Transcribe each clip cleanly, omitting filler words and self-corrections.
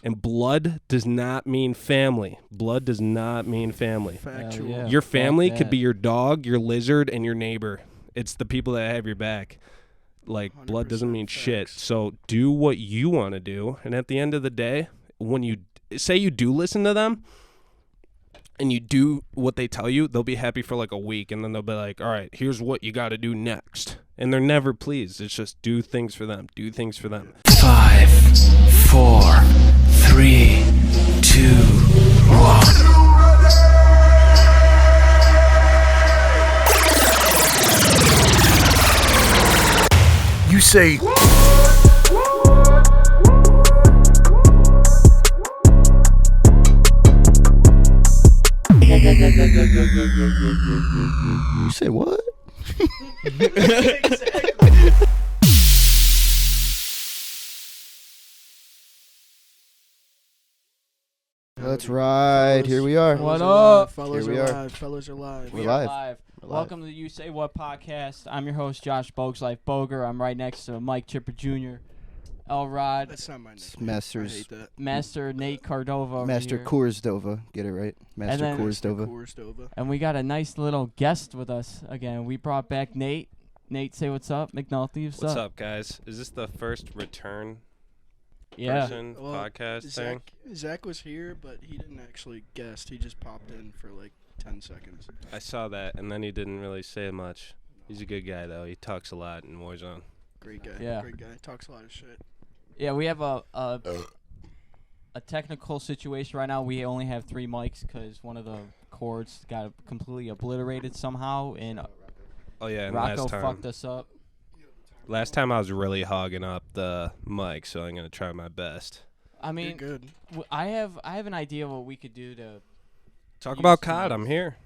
And blood does not mean family. Blood does not mean family. Factual. Yeah. Your family could be your dog, your lizard, and your neighbor. It's the people that have your back. Like, blood doesn't mean shit. So do what you want to do. And at the end of the day, when you say you do listen to them and you do what they tell you, they'll be happy for like a week. And then they'll be like, all right, here's what you got to do next. And they're never pleased. It's just do things for them. Do things for them. 5, 4, 3, 2, 1. You say you say what? That's right. Here we are. What up? Fellas Here we are are. live. Fellas are live. We're We live. are live. We're live. Welcome to the You Say What podcast. I'm your host, Josh Bogues Life Boger. I'm right next to Mike Chipper Jr., L. Rod, That's not my name. I Masters. hate that. Master Nate Cordova. over Master here. Korsdova. Get it right. Master then- Korsdova. Korsdova. And we got a nice little guest with us again. We brought back Nate. Nate, say what's up. McNulty, What's up, guys? Is this the first return Yeah. person Well, podcast thing? Zach was here, but he didn't actually guest. He just popped in for like 10 seconds. I saw that, and then he didn't really say much. He's a good guy, though. He talks a lot in Warzone. Great guy. Yeah. Great guy. Talks a lot of shit. Yeah, we have a technical situation right now. We only have 3 mics because one of the cords got completely obliterated somehow, and Oh, yeah, and Rocco last time. fucked us up. Last time I was really hogging up the mic, so I'm gonna try my best. I You're mean, good. I have an idea of what we could do to. Talk Use about the COD. mics. I'm here.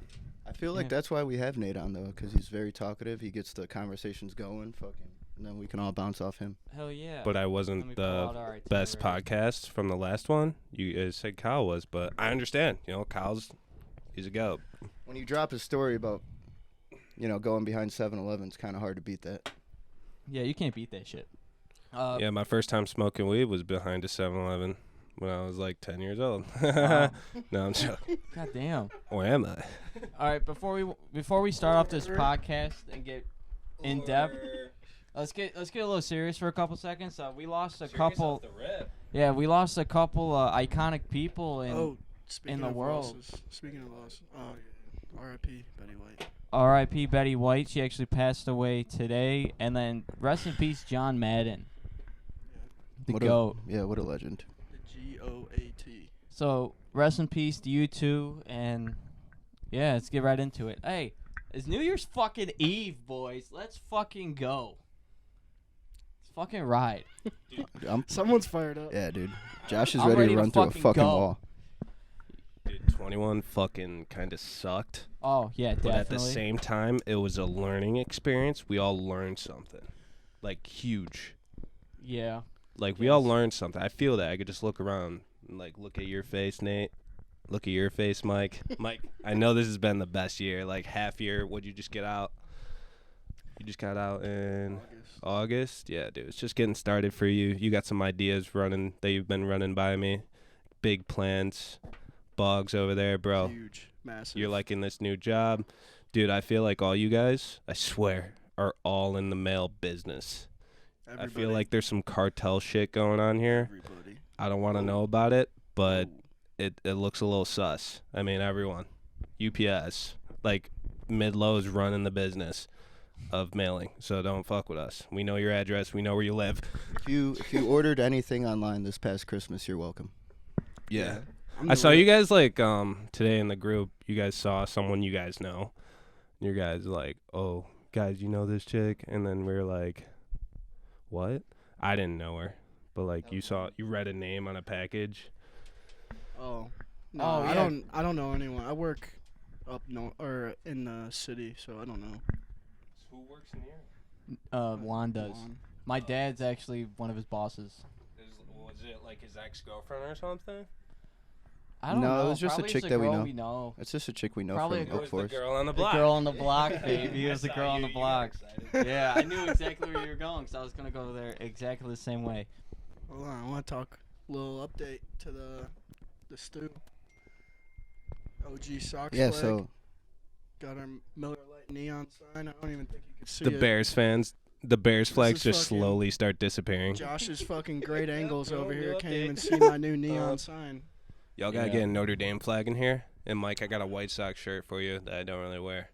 I feel like Yeah. that's why we have Nate on though, because he's very talkative. He gets the conversations going, fucking, and then we can all bounce off him. Hell yeah. But I Let me wasn't pull out the our best itinerary. podcast from the last one. You guys said Kyle was, but I understand. You know, he's a goat. When you drop a story about, going behind 7-Eleven, it's kind of hard to beat that. Yeah, you can't beat that shit. Yeah, my first time smoking weed was behind a 7-Eleven when I was like 10 years old. Wow. No, I'm joking. God damn. Or am I? All right, before we start off this podcast and get in depth, let's get a little serious for a couple seconds. We lost a couple. Yeah, we lost a couple iconic people in Speaking the of world. Losses, speaking of losses. Oh, yeah. R.I.P. Betty White. R.I.P. Betty White. She actually passed away today, and then rest in peace, John Madden, the What GOAT. What a legend. The G-O-A-T. So rest in peace to you two, and yeah, let's get right into it. Hey, it's New Year's fucking Eve, boys. Let's fucking go. Let's fucking ride. Someone's fired up. Yeah, dude. Josh is I'm ready ready to to run through a fucking fucking go. wall. Dude, 21 fucking kind of sucked. Oh yeah, But definitely. at the same time, it was a learning experience. We all learned something. Like, huge. Yeah. Like, we all learned something. I feel that. I could just look around and, like, look at your face, Nate. Look at your face, Mike. Mike, I know this has been the best year. Like, half year. What'd you just get out? You just got out in August? Yeah, dude. It's just getting started for you. You got some ideas running that you've been running by me. Big plans. Boggs over there, bro. Huge. Massive. You're liking this new job. Dude, I feel like all you guys, I swear, are all in the mail business. I feel like there's some cartel shit going on here. Everybody. I don't want to know about it, but it looks a little sus. I mean, everyone. UPS. Like, mid-low's running the business of mailing, so don't fuck with us. We know your address. We know where you live. If you ordered anything online this past Christmas, you're welcome. Yeah. I'm I the saw real- you guys, like, today in the group, you guys saw someone you guys know. Your guys like, oh, guys, you know this chick? And then we were like, what? I didn't know her. But, like, you read a name on a package. Oh. No, Oh, I yeah. don't know anyone. I work up or in the city, so I don't know. Who works in here? Juan does. Juan. My dad's actually one of his bosses. Was it, like, his ex-girlfriend or something? I don't No, know. it was just a Probably chick just that we girl know. we know. It's just a chick we know Probably from a Oak It was the Forest. girl on the The block. girl on the block, baby. It was the I girl saw on the you got block. excited. Yeah, I knew exactly where you were going because I was going to go there exactly the same way. Hold on, I want to talk little update to the stew. OG Sox Yeah, flag. so Got our Miller Lite neon sign. I don't even think you could see The it. Bears fans, the Bears flags is just fucking- slowly start disappearing. Josh's fucking great angles over new here can't update. even see my new neon sign. Y'all gotta Yeah. get a Notre Dame flag in here. And Mike, I got a White Sox shirt for you that I don't really wear.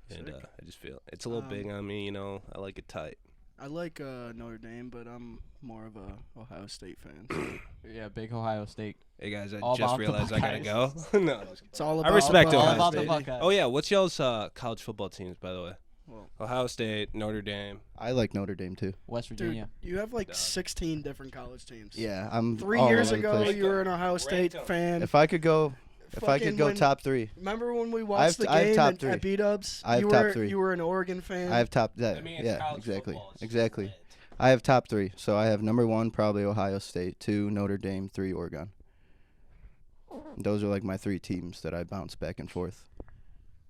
And Sick. I just feel it's a little big on me, you know. I like it tight. I like Notre Dame, but I'm more of a Ohio State fan. Yeah, big Ohio State. Hey guys, I All just about the realized I gotta go. No, just kidding. It's all I about respect all Ohio about the State. Buckeyes. Oh yeah, what's y'all's college football teams, by the way? Well, Ohio State, Notre Dame. I like Notre Dame too. West dude, Virginia. you have like Dog. 16 different college teams. Yeah, I'm 3 all years over the ago, place. you were an Ohio State Rank 'em. fan. If I could go Fucking when- top 3, Remember when we I have watched the I have game top at 3. B-Dubs? I have you top were, 3. You were an Oregon fan. I have top that. I mean, it's Yeah, college exactly. football. It's Exactly. lit. I have top 3. So I have number 1 probably Ohio State, 2 Notre Dame, 3 Oregon. Those are like my 3 teams that I bounce back and forth.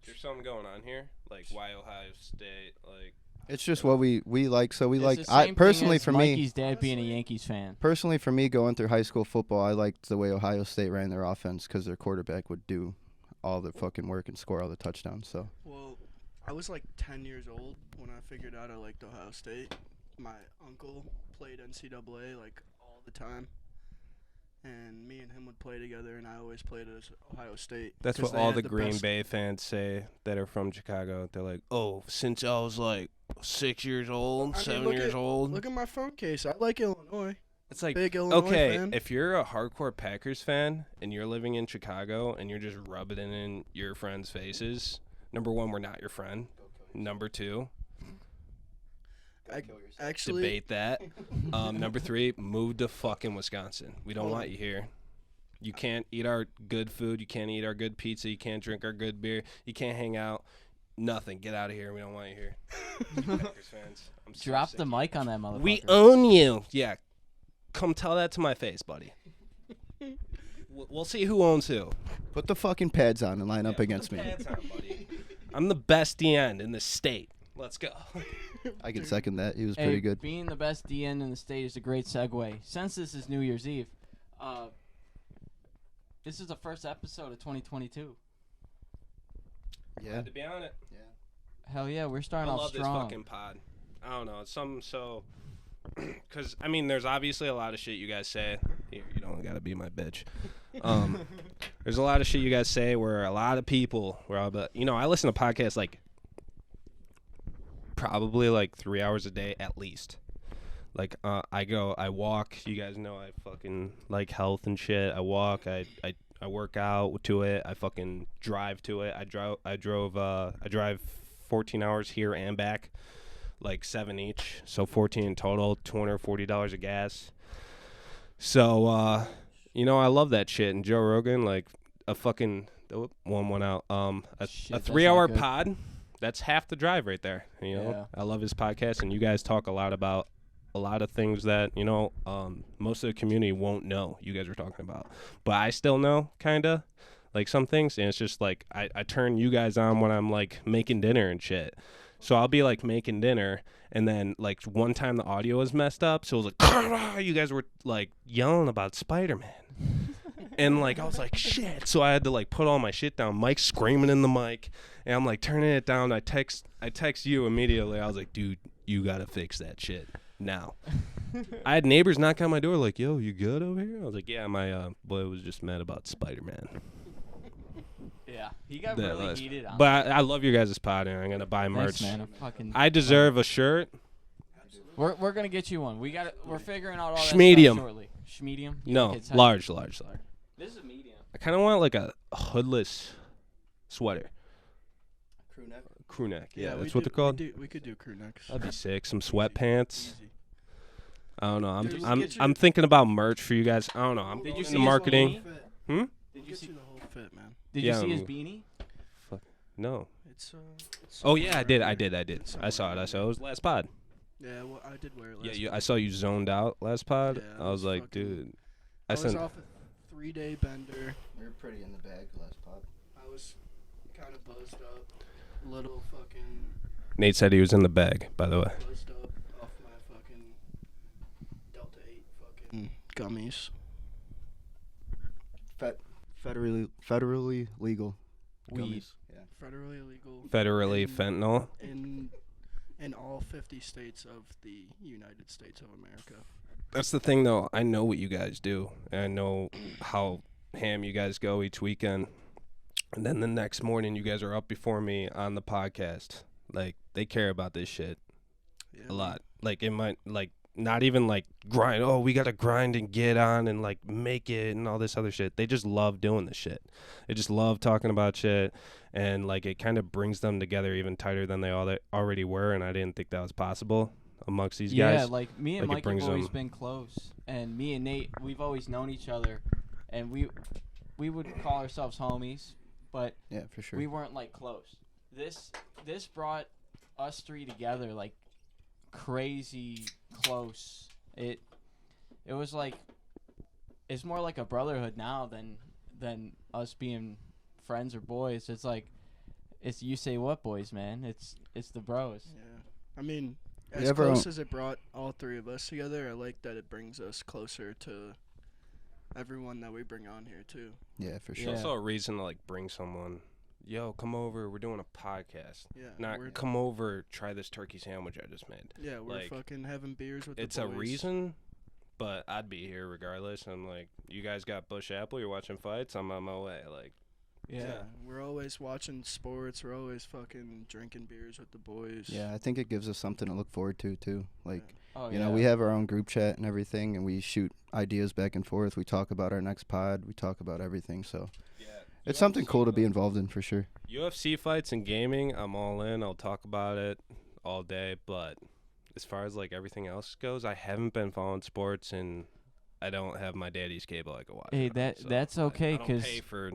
There's something going on here, like why Ohio State, like It's just what we like. So we It's like. the I same personally thing as for me, Mikey's dad being a Yankees fan. personally for me going through high school football, I liked the way Ohio State ran their offense because their quarterback would do all the fucking work and score all the touchdowns. So Well, I was like 10 years old when I figured out I liked Ohio State. My uncle played NCAA like all the time. And me and him would play together, and I always played as Ohio State. that's 'cause what they all had the Green best- Bay fans say that are from Chicago. They're like, oh, since I was like 6 years old, I mean, 7 look years at- old. Look at my phone case. I like Illinois. It's like, Big Illinois okay, fan. if you're a hardcore Packers fan and you're living in Chicago and you're just rubbing it in your friends' faces, number 1, we're not your friend. Number 2, Actually, debate that. Number 3, move to fucking Wisconsin. We don't want you here. You can't eat our good food. You can't eat our good pizza. You can't drink our good beer. You can't hang out. Nothing. Get out of here. We don't want you here. Packers fans. I'm so Drop sick the of mic on that motherfucker. you. We own you. Yeah. Come tell that to my face, buddy. We'll see who owns who. put the fucking pads on and line up against me. Pads on, buddy. I'm the best DN in the state. Let's go. I can second that. He was Hey, pretty good. Being the best DN in the state is a great segue. Since this is New Year's Eve, this is the first episode of 2022. Yeah. To be on it. Hell yeah, we're I starting off love this strong. fucking pod. I don't know. It's something so. Because, I mean, there's obviously a lot of shit you guys say. Here, you don't got to be my bitch. There's a lot of shit you guys say where a lot of people, I listen to podcasts like probably like 3 hours a day at least. Like, I walk. You guys know I fucking like health and shit. I walk. I work out to it. I fucking drive to it. I drive 14 hours here and back, like 7 each, so 14 in total, $240 of gas. So, I love that shit. And Joe Rogan, like a fucking one went out. Shit, A that's 3-hour not good. pod. That's half the drive right there. Yeah. I love his podcast, and you guys talk a lot about a lot of things that most of the community won't know. You guys were talking about, but I still know kinda like some things, and it's just like I turn you guys on when I'm like making dinner and shit. So I'll be like making dinner, and then like one time the audio was messed up, so it was like you guys were like yelling about Spider-Man. And like I was like shit, so I had to like put all my shit down. Mike's screaming in the mic, and I'm like turning it down. I text you immediately. I was like, dude, you gotta fix that shit now. I had neighbors knock on my door like, yo, you good over here? I was like, yeah, my boy was just mad about Spider-Man. Yeah, he got That really last- heated on But I love your guys' pod, and I'm gonna buy merch. Thanks, man. I deserve a shirt. We're gonna get you one. We're figuring out all that Schmedium. stuff shortly. Schmedium? You No, think it's heavy? large. This is a medium. I kind of want like a hoodless sweater, Crew neck. crew neck. Yeah, we that's what do- they're called. We could do crew necks. That'd be sick. Some sweatpants. Easy. I don't know. Dude, we'll I'm get you- I'm thinking about merch for you guys. I don't know. I'm Did you in see the his marketing. beanie? Fit. Hmm? Did We'll you get see? you the whole fit, man. Did Yeah, you see his I'm- beanie? No. It's Oh yeah, I did. It's I saw it. It was last pod. Yeah, well, I did wear it. Yeah, Last I saw you zoned out last pod. Yeah, I was like, fucking- dude. I was sent. off a 3-day bender. We were pretty in the bag last pod. I was kind of buzzed up, little fucking Nate said he was in the bag. By the way. buzzed up off my fucking Delta 8 fucking gummies. Federally legal. Weed. Gummies. Yeah. Federally illegal. Federally in- fentanyl. in all 50 states of the United States of America. That's the thing, though. I know what you guys do. And I know how ham you guys go each weekend. And then the next morning, you guys are up before me on the podcast. Like, they care about this shit Yeah, a lot. Like, it might, like, not even, like, grind. Oh, we got to grind and get on and, like, make it and all this other shit. They just love doing this shit. They just love talking about shit. And, like, it kind of brings them together even tighter than they already were. And I didn't think that was possible amongst these guys. Yeah, like me and Like, it Mike have brings always them- been close, and me and Nate, we've always known each other, and we would call ourselves homies, but Yeah, for sure. we weren't like close. This brought us three together like crazy close. It was like it's more like a brotherhood now than us being friends or boys. It's like it's you say what boys, man. It's the bros. Yeah. I mean, We as have our close own- as it brought all three of us together, I like that it brings us closer to everyone that we bring on here, too. Yeah, for It's sure. Yeah. also a reason to, like, bring someone. Yo, come over. We're doing a podcast. Yeah. Not we're, come over, try this turkey sandwich I just made. yeah, we're like, fucking having beers with It's the a boys. reason, but I'd be here regardless. I'm like, you guys got Bush Apple, you're watching fights, I'm on my way. Like, Yeah. We're always watching sports. We're always fucking drinking beers with the boys. Yeah, I think it gives us something to look forward to too. Like, Oh, you know, we have our own group chat and everything, and we shoot ideas back and forth. We talk about our next pod. We talk about everything. So it's something cool to be involved in for sure. UFC fights and gaming, I'm all in. I'll talk about it all day. But as far as, like, everything else goes, I haven't been following sports, and I don't have my daddy's cable I can watch. Hey, it on, so that's okay, I don't 'cause pay for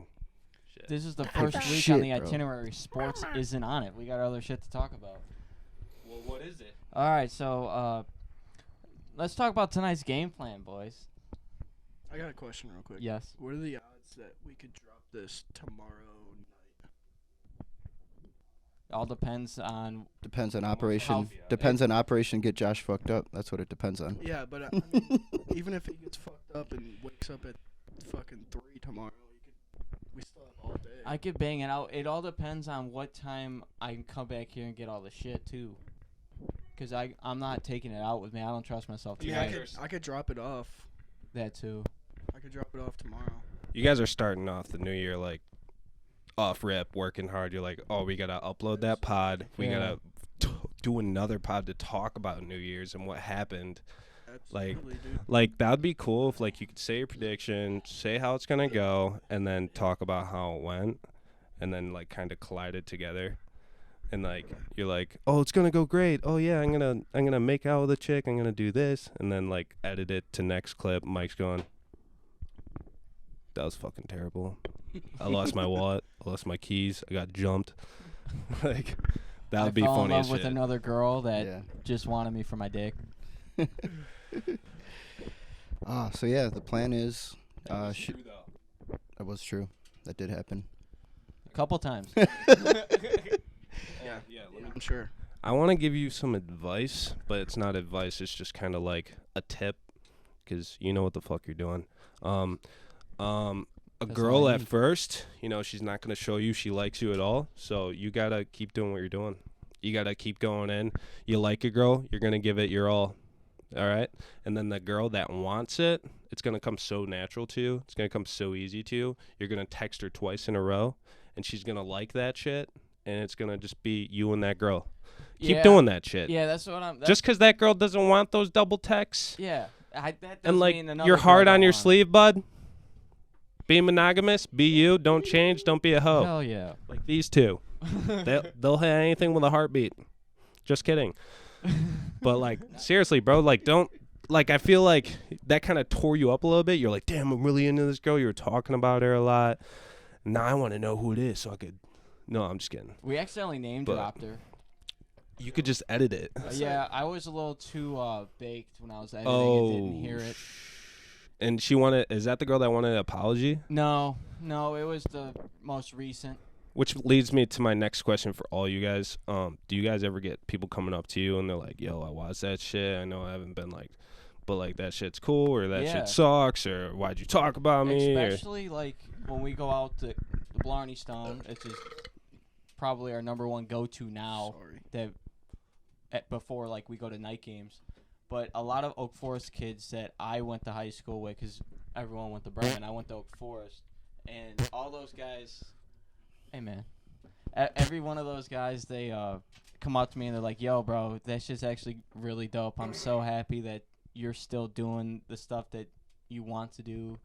shit. this is the first week shit, on the bro. itinerary. Sports isn't on it. We got other shit to talk about. Well, what is it? All right, so let's talk about tonight's game plan, boys. I got a question real quick. Yes. What are the odds that we could drop this tomorrow night? All depends on. Depends on Almost Operation. healthy, Depends on Operation Get Josh fucked up. That's what it depends on. Yeah, but I mean, even if he gets fucked up and wakes up at fucking 3 tomorrow, we still have all day. I could bang it out. It all depends on what time I can come back here and get all the shit too. Cause I'm not taking it out with me. I don't trust myself to yeah, do I could drop it off. that too. I could drop it off tomorrow. You guys are starting off the new year, like, off rip, working hard. You're like, oh, we got to upload that pod. We Yeah. got to do another pod to talk about New Year's and what happened. Absolutely, dude. Like, that would be cool if, like, you could say your prediction, say how it's going to go, and then talk about how it went, and then, like, kind of collide it together. And, like, you're like, oh, it's going to go great. Oh, yeah, I'm gonna make out with a chick. I'm going to do this. And then, like, edit it to next clip. Mike's going, that was fucking terrible. I lost my wallet. I lost my keys. I got jumped. Like, that would be I fell in funny as love with shit. another girl that Yeah. just wanted me for my dick. So yeah, the plan is. That was true. That did happen. A couple times. Yeah, I'm sure. I want to give you some advice, but it's not advice. It's just kind of like a tip, because you know what the fuck you're doing. A That's girl all I at need. first, you know, she's not going to show you she likes you at all. So you got to keep doing what you're doing. You got to keep going in. You like a girl, you're going to give it your all. All right? And then the girl that wants it, it's going to come so natural to you. It's going to come so easy to you. You're going to text her twice in a row, and she's going to like that shit, and it's going to just be you and that girl. Keep Yeah. doing that shit. Yeah, that's what I'm. Just because that girl doesn't want those double texts, Yeah. That doesn't and, like, mean another you're girl hard don't on your want it. sleeve, bud. Be monogamous. Be you. Don't change. Don't be a hoe. Hell yeah. Like these two. They'll have anything with a heartbeat. Just kidding. But, like, seriously, bro, like, don't, like, I feel like that kind of tore you up a little bit. You're like, damn, I'm really into this girl. You were talking about her a lot. Now I want to know who it is so I could. No, I'm just kidding. We accidentally name But- dropped her. You could just edit it. Yeah, I was a little too baked when I was editing Oh. and didn't hear it. And she wanted, is that the girl that wanted an apology? No, it was the most recent. Which leads me to my next question for all you guys. Do you guys ever get people coming up to you and they're like, yo, I watched that shit. I know I haven't been, like, but like that shit's cool or that Yeah. shit sucks or why'd you talk about me? Especially like when we go out to the Blarney Stone, which is probably our number one go-to now. Before like we go to night games, but a lot of Oak Forest kids that I went to high school with, because everyone went to Bremen, I went to Oak Forest, and all those guys, hey man, every one of those guys, they come up to me and they're like, yo bro, that shit's actually really dope. I'm so happy that you're still doing the stuff that you want to do.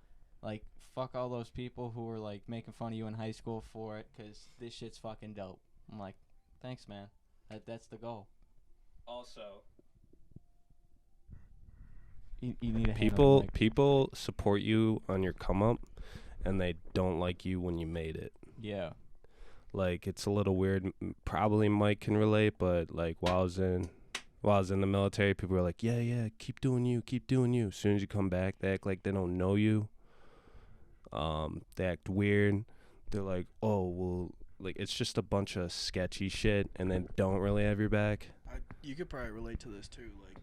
Like, fuck all those people who were like making fun of you in high school for it, because this shit's fucking dope. I'm like, thanks man, that's the goal. Also, you need to people support you on your come up, and they don't like you when you made it. Yeah. Like, it's a little weird. Probably Mike can relate, but like while I was in the military, people were like, yeah, keep doing you. As soon as you come back, they act like they don't know you. They act weird. They're like, oh well, like it's just a bunch of sketchy shit, and they don't really have your back. You could probably relate to this too. Like,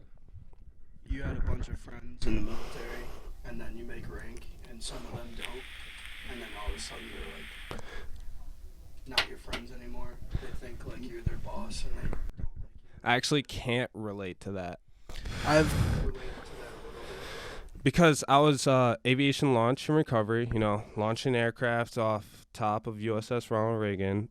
you had a bunch of friends in the military, and then you make rank, and some of them don't, and then all of a sudden they're like not your friends anymore. They think like you're their boss, and they don't like you. I actually can't relate to that. I've related to that a little bit. Because I was aviation launch and recovery, launching aircraft off top of USS Ronald Reagan.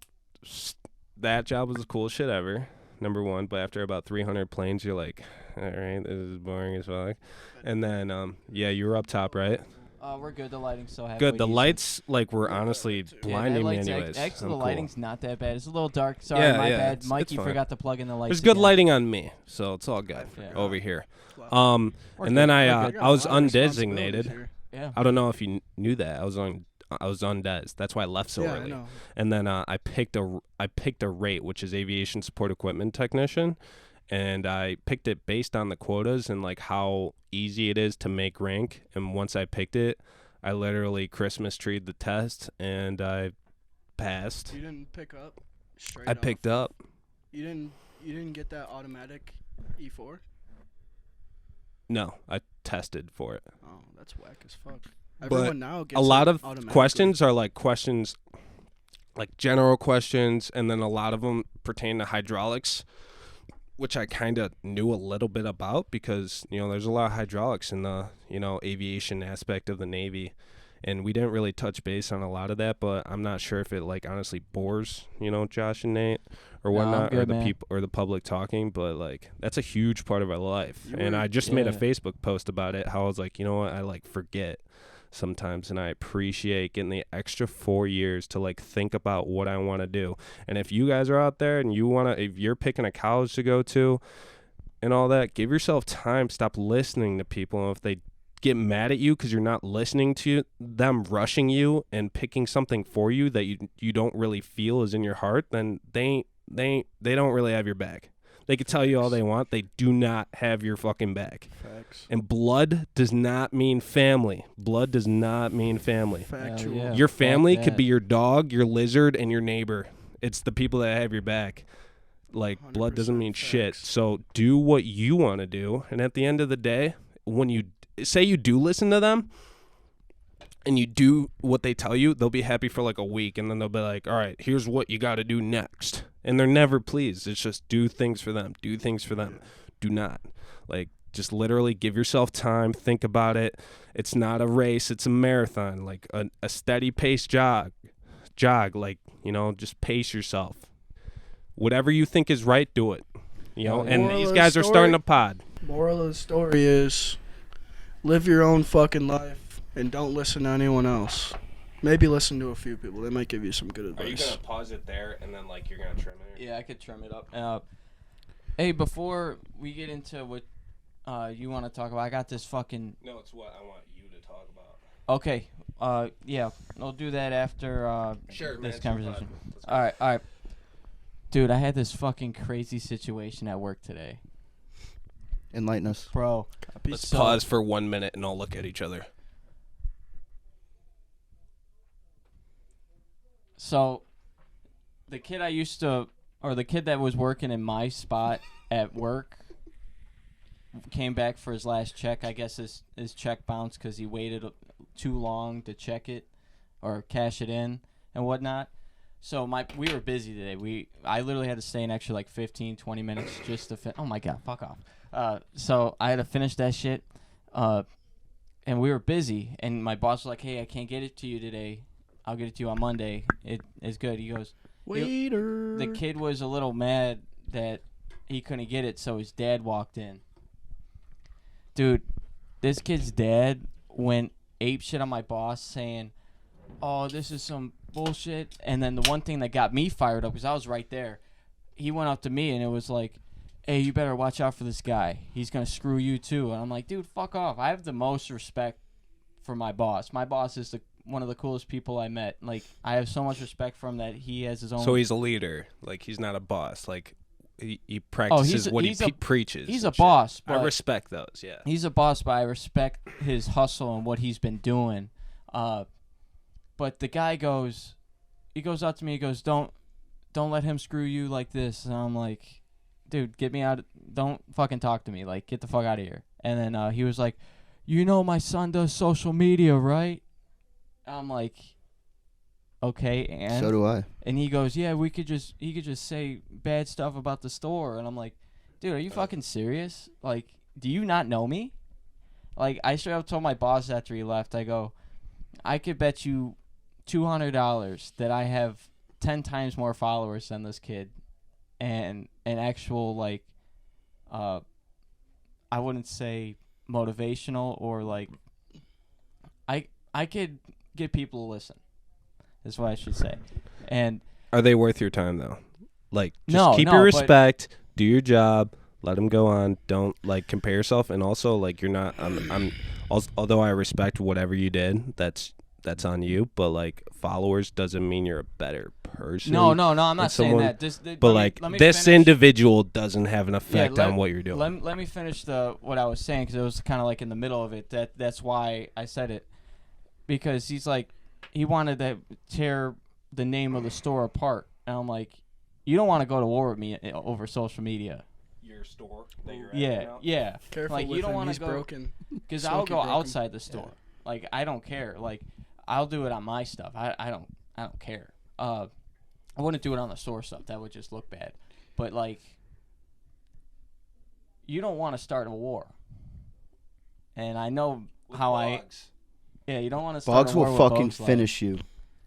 That job was the coolest shit ever, number one. But after about 300 planes, you're like, all right, this is boring as fuck. And then, you were up top, right? We're good. The lighting's so happy. Good. The lights, were honestly blinding me anyways. Actually, the I'm lighting's cool. not that bad. It's a little dark. Sorry, my bad. Mike, it's you fine. forgot to plug in the lights. There's good again. lighting on me, so it's all good over here. And then I was undesignated. Yeah. I don't know if you knew that. I was undez. That's why I left so early. I know. And then I picked a rate, which is aviation support equipment technician, and I picked it based on the quotas and like how easy it is to make rank. And once I picked it, I literally Christmas treed the test and I passed. You didn't pick up straight I picked up. You didn't get that automatic E4? No, I tested for it. Oh, that's whack as fuck. But Everyone now gets a lot of automatically. questions are like general questions, and then a lot of them pertain to hydraulics, which I kind of knew a little bit about because, there's a lot of hydraulics in the, aviation aspect of the Navy. And we didn't really touch base on a lot of that, but I'm not sure if it like honestly bores, Josh and Nate or whatnot, good, or the man. people or the public talking. But like that's a huge part of our life. And I just made a Facebook post about it. How I was like, you know what, I like forget sometimes, and I appreciate getting the extra 4 years to like think about what I want to do. And if you guys are out there and if you're picking a college to go to and all that, give yourself time. Stop listening to people. And if they get mad at you because you're not listening to them rushing you and picking something for you that you don't really feel is in your heart, then they don't really have your back. They could tell you all they want. They do not have your fucking back. Facts. And blood does not mean family. Blood does not mean family. Factual. Yeah. Your family Fuck could that. be your dog, your lizard, and your neighbor. It's the people that have your back. Like, blood doesn't 100% mean shit. facts. So do what you want to do. And at the end of the day, when you say you do listen to them and you do what they tell you, they'll be happy for like a week. And then they'll be like, all right, here's what you got to do next. And they're never pleased. It's just do things for them. Do things for them. Do not. Like, just literally give yourself time. Think about it. It's not a race. It's a marathon. Like a steady pace jog. Like, just pace yourself. Whatever you think is right, do it. And Moral these of guys the are starting story- a pod. Moral of the story is live your own fucking life and don't listen to anyone else. Maybe listen to a few people. They might give you some good advice. pause it there and then like you're gonna trim it? Yeah, I could trim it up. Hey, before we get into what you want to talk about, I got this fucking. No, it's what I want you to talk about. Okay. Yeah, we'll do that after Sure, this man, conversation. let's go. All right. Dude, I had this fucking crazy situation at work today, Enlighten us. bro. Let's So- pause for 1 minute and all look at each other. So, the kid the kid that was working in my spot at work came back for his last check. I guess his check bounced because he waited too long to check it or cash it in and whatnot. So we were busy today. I literally had to stay an extra like 15, 20 minutes just to oh my God, fuck off. So I had to finish that shit. And we were busy, and my boss was like, "Hey, I can't get it to you today. I'll get it to you on Monday. It's good." He goes, Waiter. the kid was a little mad that he couldn't get it, so his dad walked in. Dude, this kid's dad went ape shit on my boss saying, "Oh, this is some bullshit." And then the one thing that got me fired up, because I was right there, he went up to me and it was like, "Hey, you better watch out for this guy. He's going to screw you too." And I'm like, dude, fuck off. I have the most respect for my boss. My boss is one of the coolest people I met. Like, I have so much respect for him that he has his own. So he's a leader. Like, he's not a boss. Like, he practices what he preaches. He's a boss. I respect those, yeah. He's a boss, but I respect his hustle and what he's been doing. But the guy goes up to me, he goes, don't let him screw you like this. And I'm like, dude, get me out. Don't fucking talk to me. Like, get the fuck out of here. And then he was like, "You know my son does social media, right?" I'm like, okay, and So do I. And he goes, "Yeah, he could just say bad stuff about the store." And I'm like, dude, are you fucking serious? Like, do you not know me? Like, I straight up told my boss after he left, I go, "I could bet you $200 that I have 10 times more followers than this kid. And an actual, like, I wouldn't say motivational or, like, I could get people to listen. That's what I should say. And are they worth your time, though? Like, just no, keep no, your respect, do your job, let them go on. Don't, like, compare yourself. And also, like, you're not, although I respect whatever you did, that's on you, but like followers doesn't mean you're a better person. No, I'm not saying that. But this individual doesn't have an effect on what you're doing. Let me finish what I was saying, because it was kind of like in the middle of it. That's why I said it, because he's like, he wanted to tear the name of the store apart, and I'm like, you don't want to go to war with me over social media. Your store that you're yeah, at right now? Yeah. Careful like, with you don't him. He's go, broken. Because I'll go outside the store. Yeah. Like, I don't care. Like, I'll do it on my stuff. I don't care. I wouldn't do it on the store stuff. That would just look bad. But like, you don't want to start a war. And I know with how Boggs. Yeah, you don't want to start a war with Boggs will fucking finish you.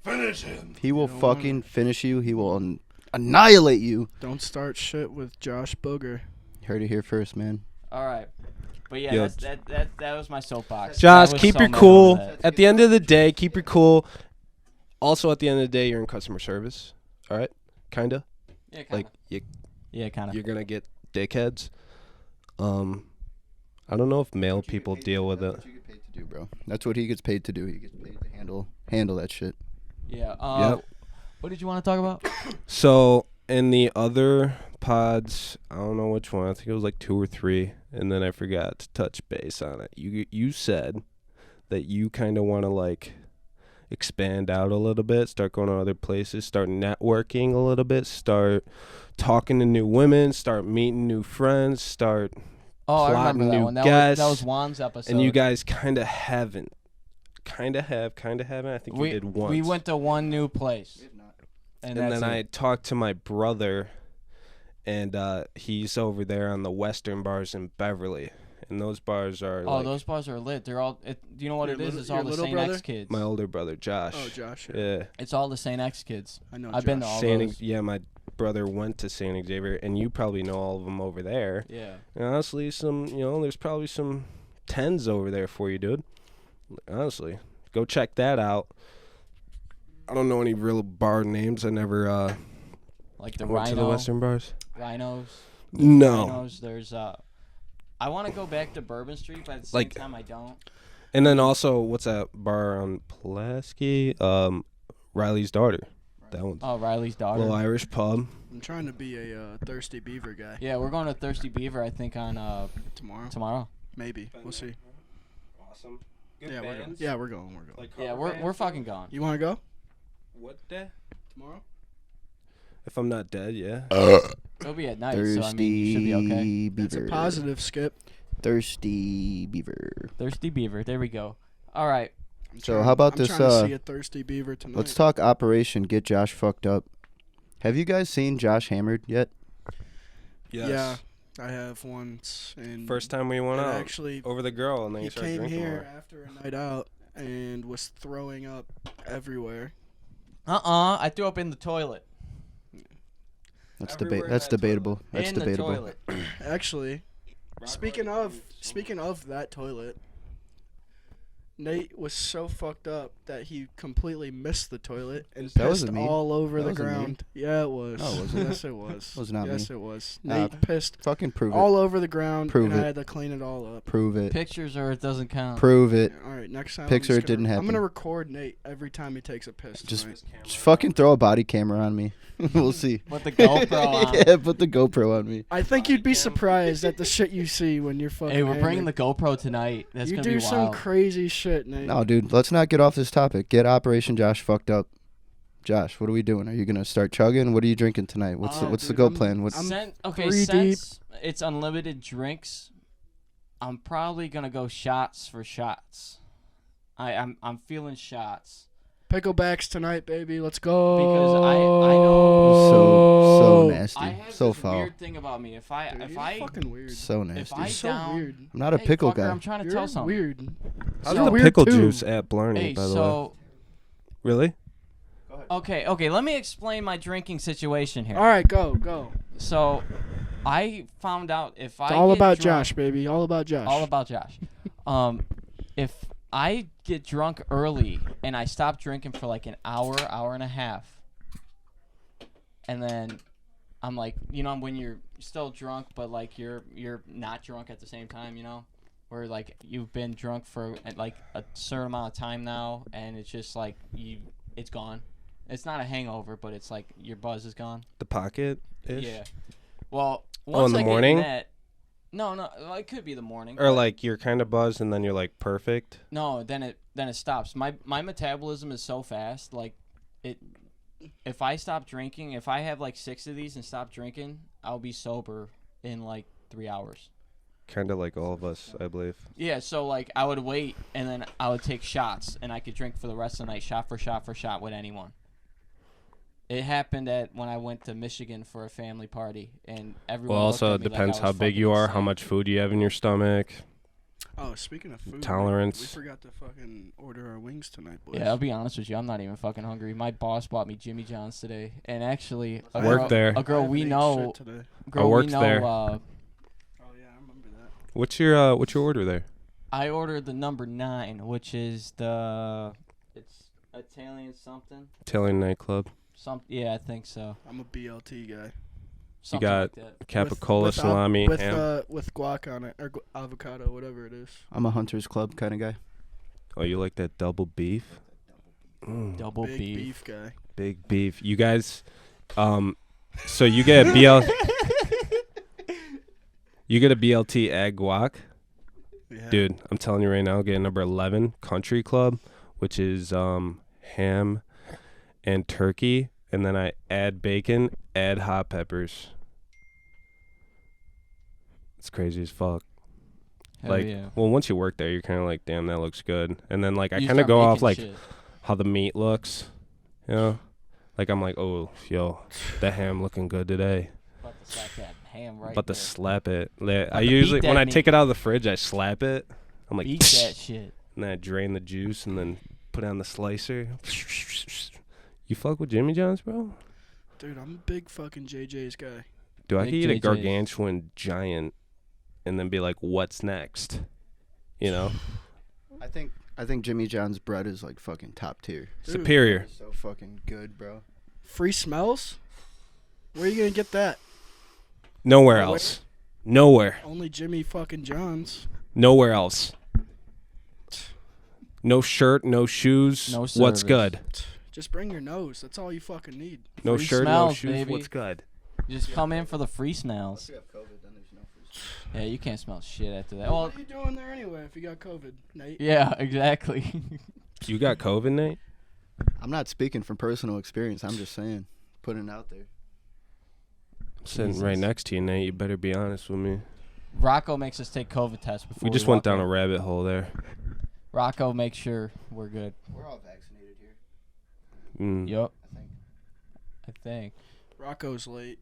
Finish him. He will fucking finish you. He will annihilate you. Don't start shit with Josh Booger. Heard it here first, man. All right. But yeah, that was my soapbox. Josh, keep your cool. At the end of the day, keep your cool. Also, at the end of the day, you're in customer service. All right? Kinda? Yeah, kinda. Like, kinda. You're going to get dickheads. I don't know if male people deal with it. That's what you get paid to do, bro. That's what he gets paid to do. He gets paid to handle that shit. Yeah. Yep. What did you want to talk about? So, in the other pods, I don't know which one. I think it was like 2 or 3, and then I forgot to touch base on it. You said that you kind of want to like expand out a little bit, start going to other places, start networking a little bit, start talking to new women, start meeting new friends, start I plotting remember that new one. guests. That was Juan's episode. And you guys kind of haven't. Kind of haven't. I think we did once. We went to one new place. And then I talked to my brother, and he's over there on the Western bars in Beverly. And those bars are those bars are lit. They're all. Do you know what it is? It's all the St. X kids. My older brother, Josh. Oh, Josh. Yeah. It's all the St. X kids. I know. I've been to all those. Yeah, my brother went to St. Xavier, and you probably know all of them over there. Yeah. And honestly, there's probably some 10s over there for you, dude. Honestly, go check that out. I don't know any real bar names. I never like the went to the Western bars. Rhinos. No. Rhinos. There's I want to go back to Bourbon Street, but at the same time I don't. And then also, what's that bar on Pulaski? Riley's Daughter. That one's Riley's Daughter. little Irish pub. I'm trying to be a Thirsty Beaver guy. Yeah, we're going to Thirsty Beaver, I think, on tomorrow. Maybe. We'll see. Awesome. Good we're going. Like we're fucking going. You want to go? What day? Tomorrow? If I'm not dead, yeah. It'll be at night, so I mean, you should be okay. That's a positive, Skip. Thirsty Beaver. Thirsty Beaver. There we go. All right. So how about I'm this? trying to see a Thirsty Beaver tonight. Let's talk Operation Get Josh Fucked Up. Have you guys seen Josh Hammered yet? Yes. Yeah, I have once. And First time we went and out actually, over the girl, and then he you started came drinking here more. after a night out and was throwing up everywhere. I threw up in the toilet. That's Everywhere in That's that debatable. That's in debatable. the toilet. Actually, speaking of that toilet, Nate was so fucked up that he completely missed the toilet and That pissed wasn't me. all over That the wasn't me. ground. Yeah, it was. No, it wasn't. Yes, it was. Was not yes, me. it was. Nah, Nate pissed Fucking prove all it. over the ground, Prove and it. I had to clean it all up. Prove it. Pictures or it doesn't count. Prove it. All right, next time. Picture it didn't I'm happen. gonna record Nate every time he takes a piss. Just- tonight. Just fucking throw a body camera on me. We'll see. Put the GoPro on. Yeah, put the GoPro on me. I think you'd be surprised at the shit you see when you're fucking. Hey, we're bringing hammered. the GoPro tonight. That's You gonna do be some wild. crazy shit, Nate. No, dude, let's not get off this topic. Get Operation Josh Fucked Up. Josh, what are we doing? Are you gonna start chugging? What are you drinking tonight? What's the dude, go I'm- plan? What's Okay, 3 deep. since it's unlimited drinks, I'm probably gonna go shots for shots. I'm feeling shots Picklebacks tonight, baby. Let's go. because I so know nasty, I have so this foul, weird thing about me. If I Dude, if you're I fucking weird. so if nasty. I You're so down, weird. I'm not a hey, pickle fucker, guy. I'm trying to You're tell something. weird. How's You're the weird pickle too. juice at Blarney, Hey, by the way? so Really? okay, let me explain my drinking situation here. All right, go. So, I found out if I It's all get about drunk- Josh, baby. All about Josh. All about Josh. If I get drunk early and I stop drinking for like an hour and a half, and then I'm like, when you're still drunk but like you're not drunk at the same time, where like you've been drunk for like a certain amount of time now, and it's just like it's gone. It's not a hangover, but it's like your buzz is gone. The pocket? Yeah. Well, in once the I get morning? that, no, well, it could be the morning. Or but- like you're kind of buzzed and then you're like perfect? No, then it stops. My metabolism is so fast. Like if I stop drinking, if I have like 6 of these and stop drinking, I'll be sober in like 3 hours. Kind of like all of us, I believe. Yeah, so like I would wait and then I would take shots and I could drink for the rest of the night, shot for shot with anyone. It happened when I went to Michigan for a family party, and everyone. Well, also, looked it at me depends like I how was big fucking you are, how insane. much food you have in your stomach. Oh, speaking of food, Tolerance. We forgot to fucking order our wings tonight, boys. Yeah, I'll be honest with you. I'm not even fucking hungry. My boss bought me Jimmy John's today, and actually, I worked there. A girl we know. Today. Girl worked we know. there. Oh yeah, I remember that. What's your order there? I ordered the number 9, which is it's Italian something. Italian nightclub. Yeah, I think so. I'm a BLT guy. Something got- like that. Capicola, with salami, ham. with guac on it or avocado, whatever it is. I'm a Hunter's Club kind of guy. Oh, you like that double beef? Double Big beef. beef guy. Big beef. You guys, so you get a you get a BLT egg guac? Yeah. Dude, I'm telling you right now, get number 11, Country Club, which is ham and turkey, and then I add bacon, add hot peppers. It's crazy as fuck. Hell like, yeah. well, once you work there, you're kind of like, damn, that looks good. And then like I You kind of start go off making like shit. how the meat looks, you know? Like I'm like, oh, yo, the ham looking good today. About to slap that ham right About to there. slap it. I to beat usually, when that I meat. take it out of the fridge, I slap it. I'm like, Beat that shit. and then I drain the juice and then put it on the slicer. You fuck with Jimmy John's, bro? Dude, I'm a big fucking JJ's guy. Dude, I Big could eat a JJ's. gargantuan giant and then be like, what's next? You know? I think Jimmy John's bread is like fucking top tier. Dude, Superior. It's so fucking good, bro. Free smells? Where are you gonna get that? Nowhere Where? else. Nowhere. Only Jimmy fucking John's. Nowhere else. No shirt, no shoes. No What's service. good? Just bring your nose. That's all you fucking need. No Free shirt, no smells, shoes. baby. What's good? Just come in for the free smells. Yeah, you can't smell shit after that. Well, What are you doing there anyway if you got COVID, Nate? yeah, exactly. You got COVID, Nate? I'm not speaking from personal experience. I'm just saying, putting it out there. I'm sitting right Jesus. next to you, Nate. You better be honest with me. Rocco makes us take COVID tests before We just went walk down in. a rabbit hole there. Rocco makes sure we're good. We're all vaccinated here. Yup. I I think. Rocco's late.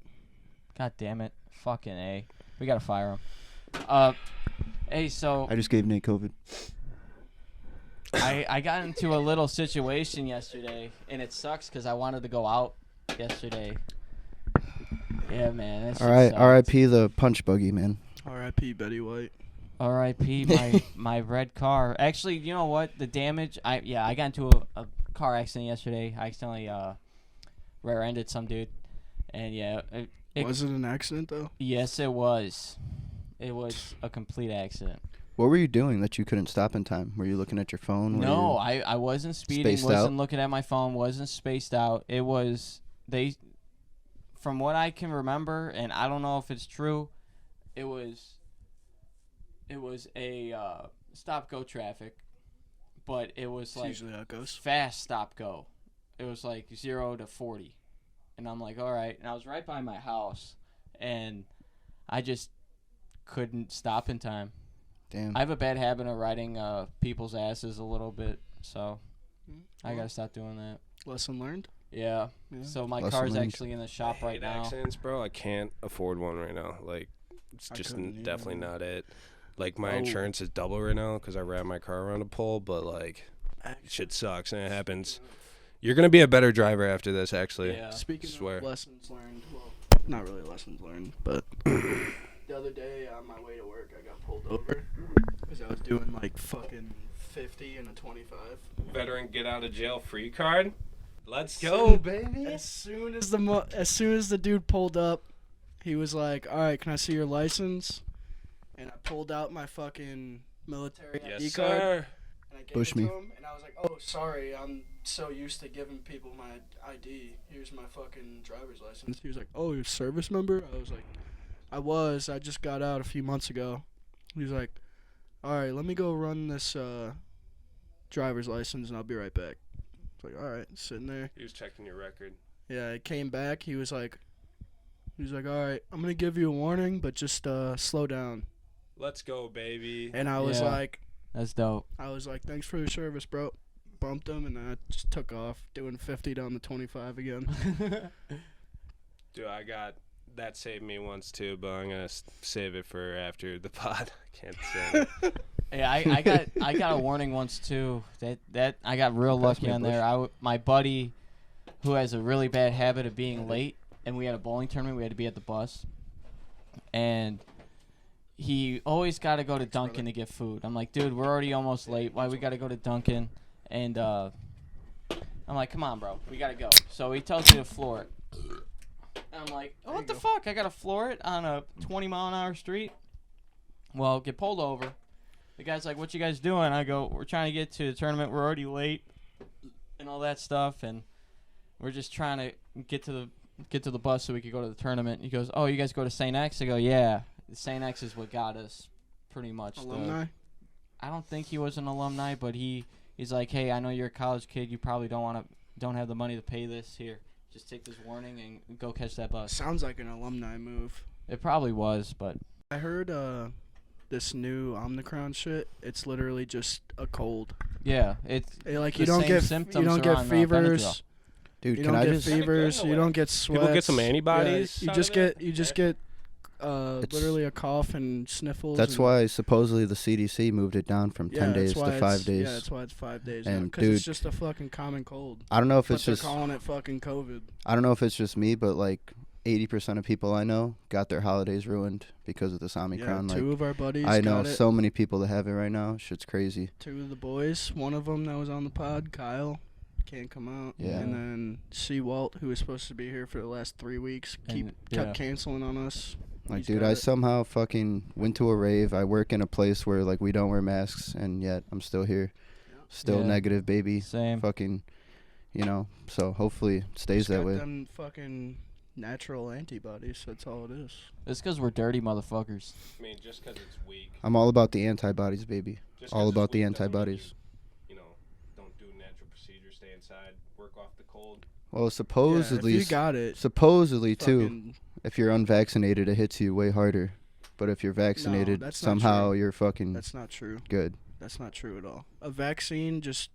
God damn it. Fucking A. We gotta fire him. Hey, so I just gave Nate COVID. I got into a little situation yesterday, and it sucks because I wanted to go out yesterday. Yeah, man. All right, R.I.P. the punch buggy, man. R.I.P. Betty White. R.I.P. my red car. Actually, you know what? The damage. I got into a car accident yesterday. I accidentally rear-ended some dude, and yeah. Was it an accident though? Yes, it was. It was a complete accident. What were you doing that you couldn't stop in time? Were you looking at your phone? No, I wasn't speeding. spaced Wasn't out? looking at my phone. Wasn't spaced out. It was from what I can remember, and I don't know if it's true. It was a stop go traffic, but it was That's like usually how it goes. fast stop go. It was like 0 to 40, and I'm like, all right. And I was right by my house, and I just couldn't stop in time. Damn. I have a bad habit of riding people's asses a little bit, so I gotta stop doing that. Lesson learned. Yeah. Yeah. So my Lesson car's learned. actually in the shop right now. Accidents, bro. I can't afford one right now. Like, it's I just couldn't either, definitely man. not it. Like, my Oh. insurance is double right now because I ran my car around a pole, but, like, shit sucks and it happens. You're going to be a better driver after this, actually. Yeah. Speaking Swear. of lessons learned, well, not really lessons learned, but the other day on my way to work, I got pulled over because I was doing like fucking 50 and a 25. Veteran get out of jail free card. Let's go, baby. As soon as the dude pulled up, he was like, "All right, can I see your license?" And I pulled out my fucking military ID Yes, card. sir. And I gave Push it me. to him, and I was like, "Oh, sorry, I'm so used to giving people my ID. Here's my fucking driver's license." He was like, "Oh, you're a service member?" I was like, I just got out a few months ago." He was like, "All right, let me go run this driver's license, and I'll be right back." I was like, "All right," sitting there. He was checking your record. Yeah, I came back. He was like, "All right, I'm gonna give you a warning, but just slow down." Let's go, baby. And I was Yeah. like, That's dope. "Thanks for your service, bro." Bumped him, and then I just took off, doing 50 down the 25 again. Dude, that saved me once too, but I'm gonna save it for after the pod. I can't say it. Yeah, I got a warning once too. That I got real Pass lucky me a on there. My buddy, who has a really bad habit of being late, and we had a bowling tournament. We had to be at the bus, and he always got to go to Dunkin' to get food. I'm like, dude, we're already almost late. Why we got to go to Dunkin'? And I'm like, come on, bro, we got to go. So he tells me to floor it. And I'm like, oh, what the fuck? I got to floor it on a 20-mile-an-hour street? Well, get pulled over. The guy's like, what you guys doing? I go, we're trying to get to the tournament. We're already late and all that stuff. And we're just trying to get to the bus so we could go to the tournament. He goes, oh, you guys go to St. X? I go, yeah. St. X is what got us pretty much. Alumni? I don't think he was an alumni, but he's like, hey, I know you're a college kid. You probably don't have the money to pay this. Here, just take this warning and go catch that bus. Sounds like an alumni move. It probably was, but I heard this new Omicron shit. It's literally just a cold. yeah, it's Like the you don't same get symptoms you don't are get on, fevers. Benadryl. Dude, You can don't I get just... fevers. You don't get sweats. People get some antibodies Yeah, out of it? you just get literally a cough and sniffles. That's and why supposedly the CDC moved it down from 10 days that's why to 5 it's- days. Yeah, that's why it's 5 days And, now. Because dude, it's just a fucking common cold. I don't know if But it's they're just... calling it fucking COVID. I don't know if it's just me, but like 80% of people I know got their holidays ruined because of this Omicron. Yeah, like, two of our buddies I know got it. so many people that have it right now. Shit's crazy. Two of the boys. One of them that was on the pod, Kyle, can't come out. Yeah. And then C. Walt, who was supposed to be here for the last 3 weeks, And- kept canceling on us. Like, He's dude, got I it. somehow fucking went to a rave. I work in a place where like we don't wear masks, and yet I'm still here, still Yeah. negative, baby. Same. Fucking, so hopefully it stays Just that got way. them fucking natural antibodies. That's all it is. It's because we're dirty motherfuckers. I mean, just because it's weak. I'm all about the antibodies, baby. Just All 'cause it's about the weak doesn't mean antibodies. don't do natural procedures, stay inside, work off the cold. Well, Yeah, supposedly, if you got it, supposedly too, fucking, if you're unvaccinated, it hits you way harder. but if you're vaccinated, that's not somehow true. you're fucking That's not true. good. That's not true at all. A vaccine just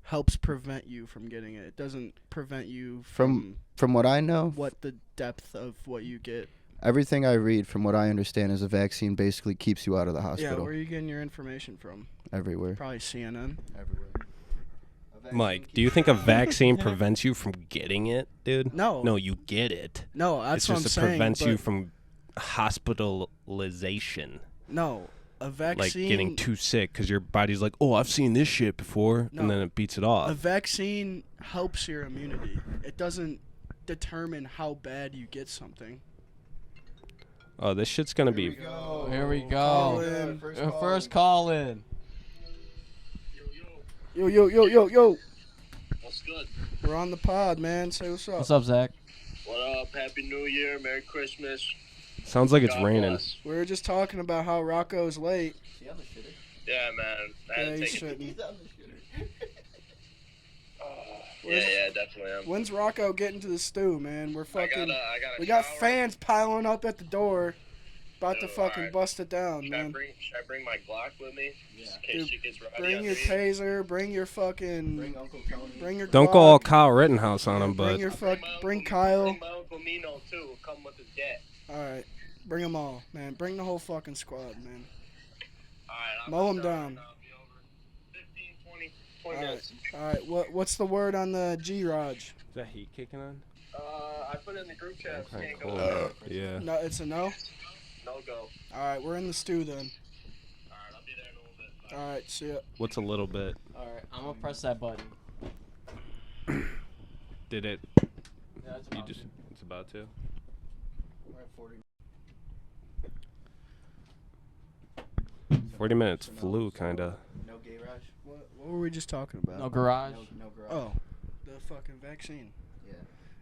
helps prevent you from getting it. It doesn't prevent you from From what I know, what the depth of what you get. everything I read, from what I understand, is a vaccine basically keeps you out of the Yeah, hospital. where are you getting your information from? Everywhere. Probably CNN. Everywhere. Mike, do you think a vaccine prevents you from getting it, dude? No. No, you get it. No, that's It's what just I'm it saying. prevents you but from hospitalization. No, a vaccine. Like getting too sick because your body's like, oh, I've seen this shit before, No. and then it beats it A off. vaccine helps your immunity. It doesn't determine how bad you get something. Oh, this shit's gonna be. Here we Call go. in. First call in. Yo. What's good? We're on the pod, man. Say what's up. What's up, Zach? What up? Happy New Year. Merry Christmas. Sounds like it's God raining. bless. We were just talking about how Rocco's late. Yeah, man. I had Yeah, to you take it. shouldn't. Yeah, definitely am. When's Rocco getting to the stew, man? We're I fucking. gotta We got shower. fans piling up at the door, about to Dude, fucking alright. bust it down, Should man. I bring my Glock with me? Just in case Dude, she gets rowdy Bring on your me? taser. Bring your fucking. Uncle Tony. Bring your. Don't go all Glock, Kyle Rittenhouse on him, Bring but your fuck. my Bring uncle- Kyle. Bring my Uncle Mino, too. Come with his dad. All right, bring them all, man. Bring the whole fucking squad, man. Alright, I'm Mow 'em gonna start down. now. I'll be over 15, 20 Alright. minutes. All right, what's the word on the G-Raj? is that heat kicking on? I put it in the group chat. Okay, Can't cool. go. Yeah. No, it's a no. No go. All right, we're in the stew then. Alright, I'll be there in a little bit. Bye. All right, see ya. What's a little bit? All right, I'm gonna press that button. Did it? Yeah, it's You about just. It's about to. We're at 40. 40 minutes flew, kinda. No gay rush? What were we just talking about? no garage. No garage. Oh, the fucking vaccine. Yeah.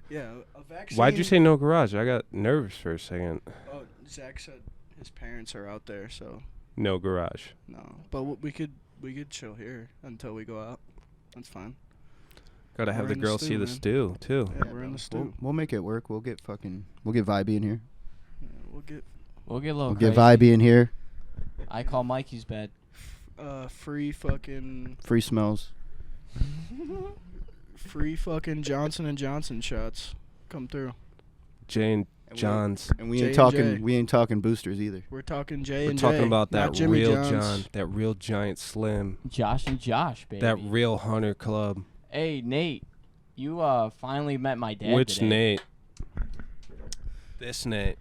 Yeah, a vaccine. Why'd you say no garage? I got nervous for a second. Oh, Zach said his parents are out there, so No garage. no. But we could chill here until we go out. That's fine. Gotta have We're the in the girls see stew, the man. stew, too. Yeah, we're in the stew. We'll make it work. We'll get Vibey in here. Yeah, we'll get We'll get a little We'll get crazy. Vibey in here. I call Mikey's bed. free fucking Free smells. Johnson and Johnson shots come through. Jane And Johns. And we J ain't and talking. J. We ain't talking boosters either. We're talking J We're and talking J, about not that Jimmy real John's. John, that real giant slim, Josh and Josh, baby. that real hunter club. Hey, Nate, you finally met my dad Which today. Nate? This Nate.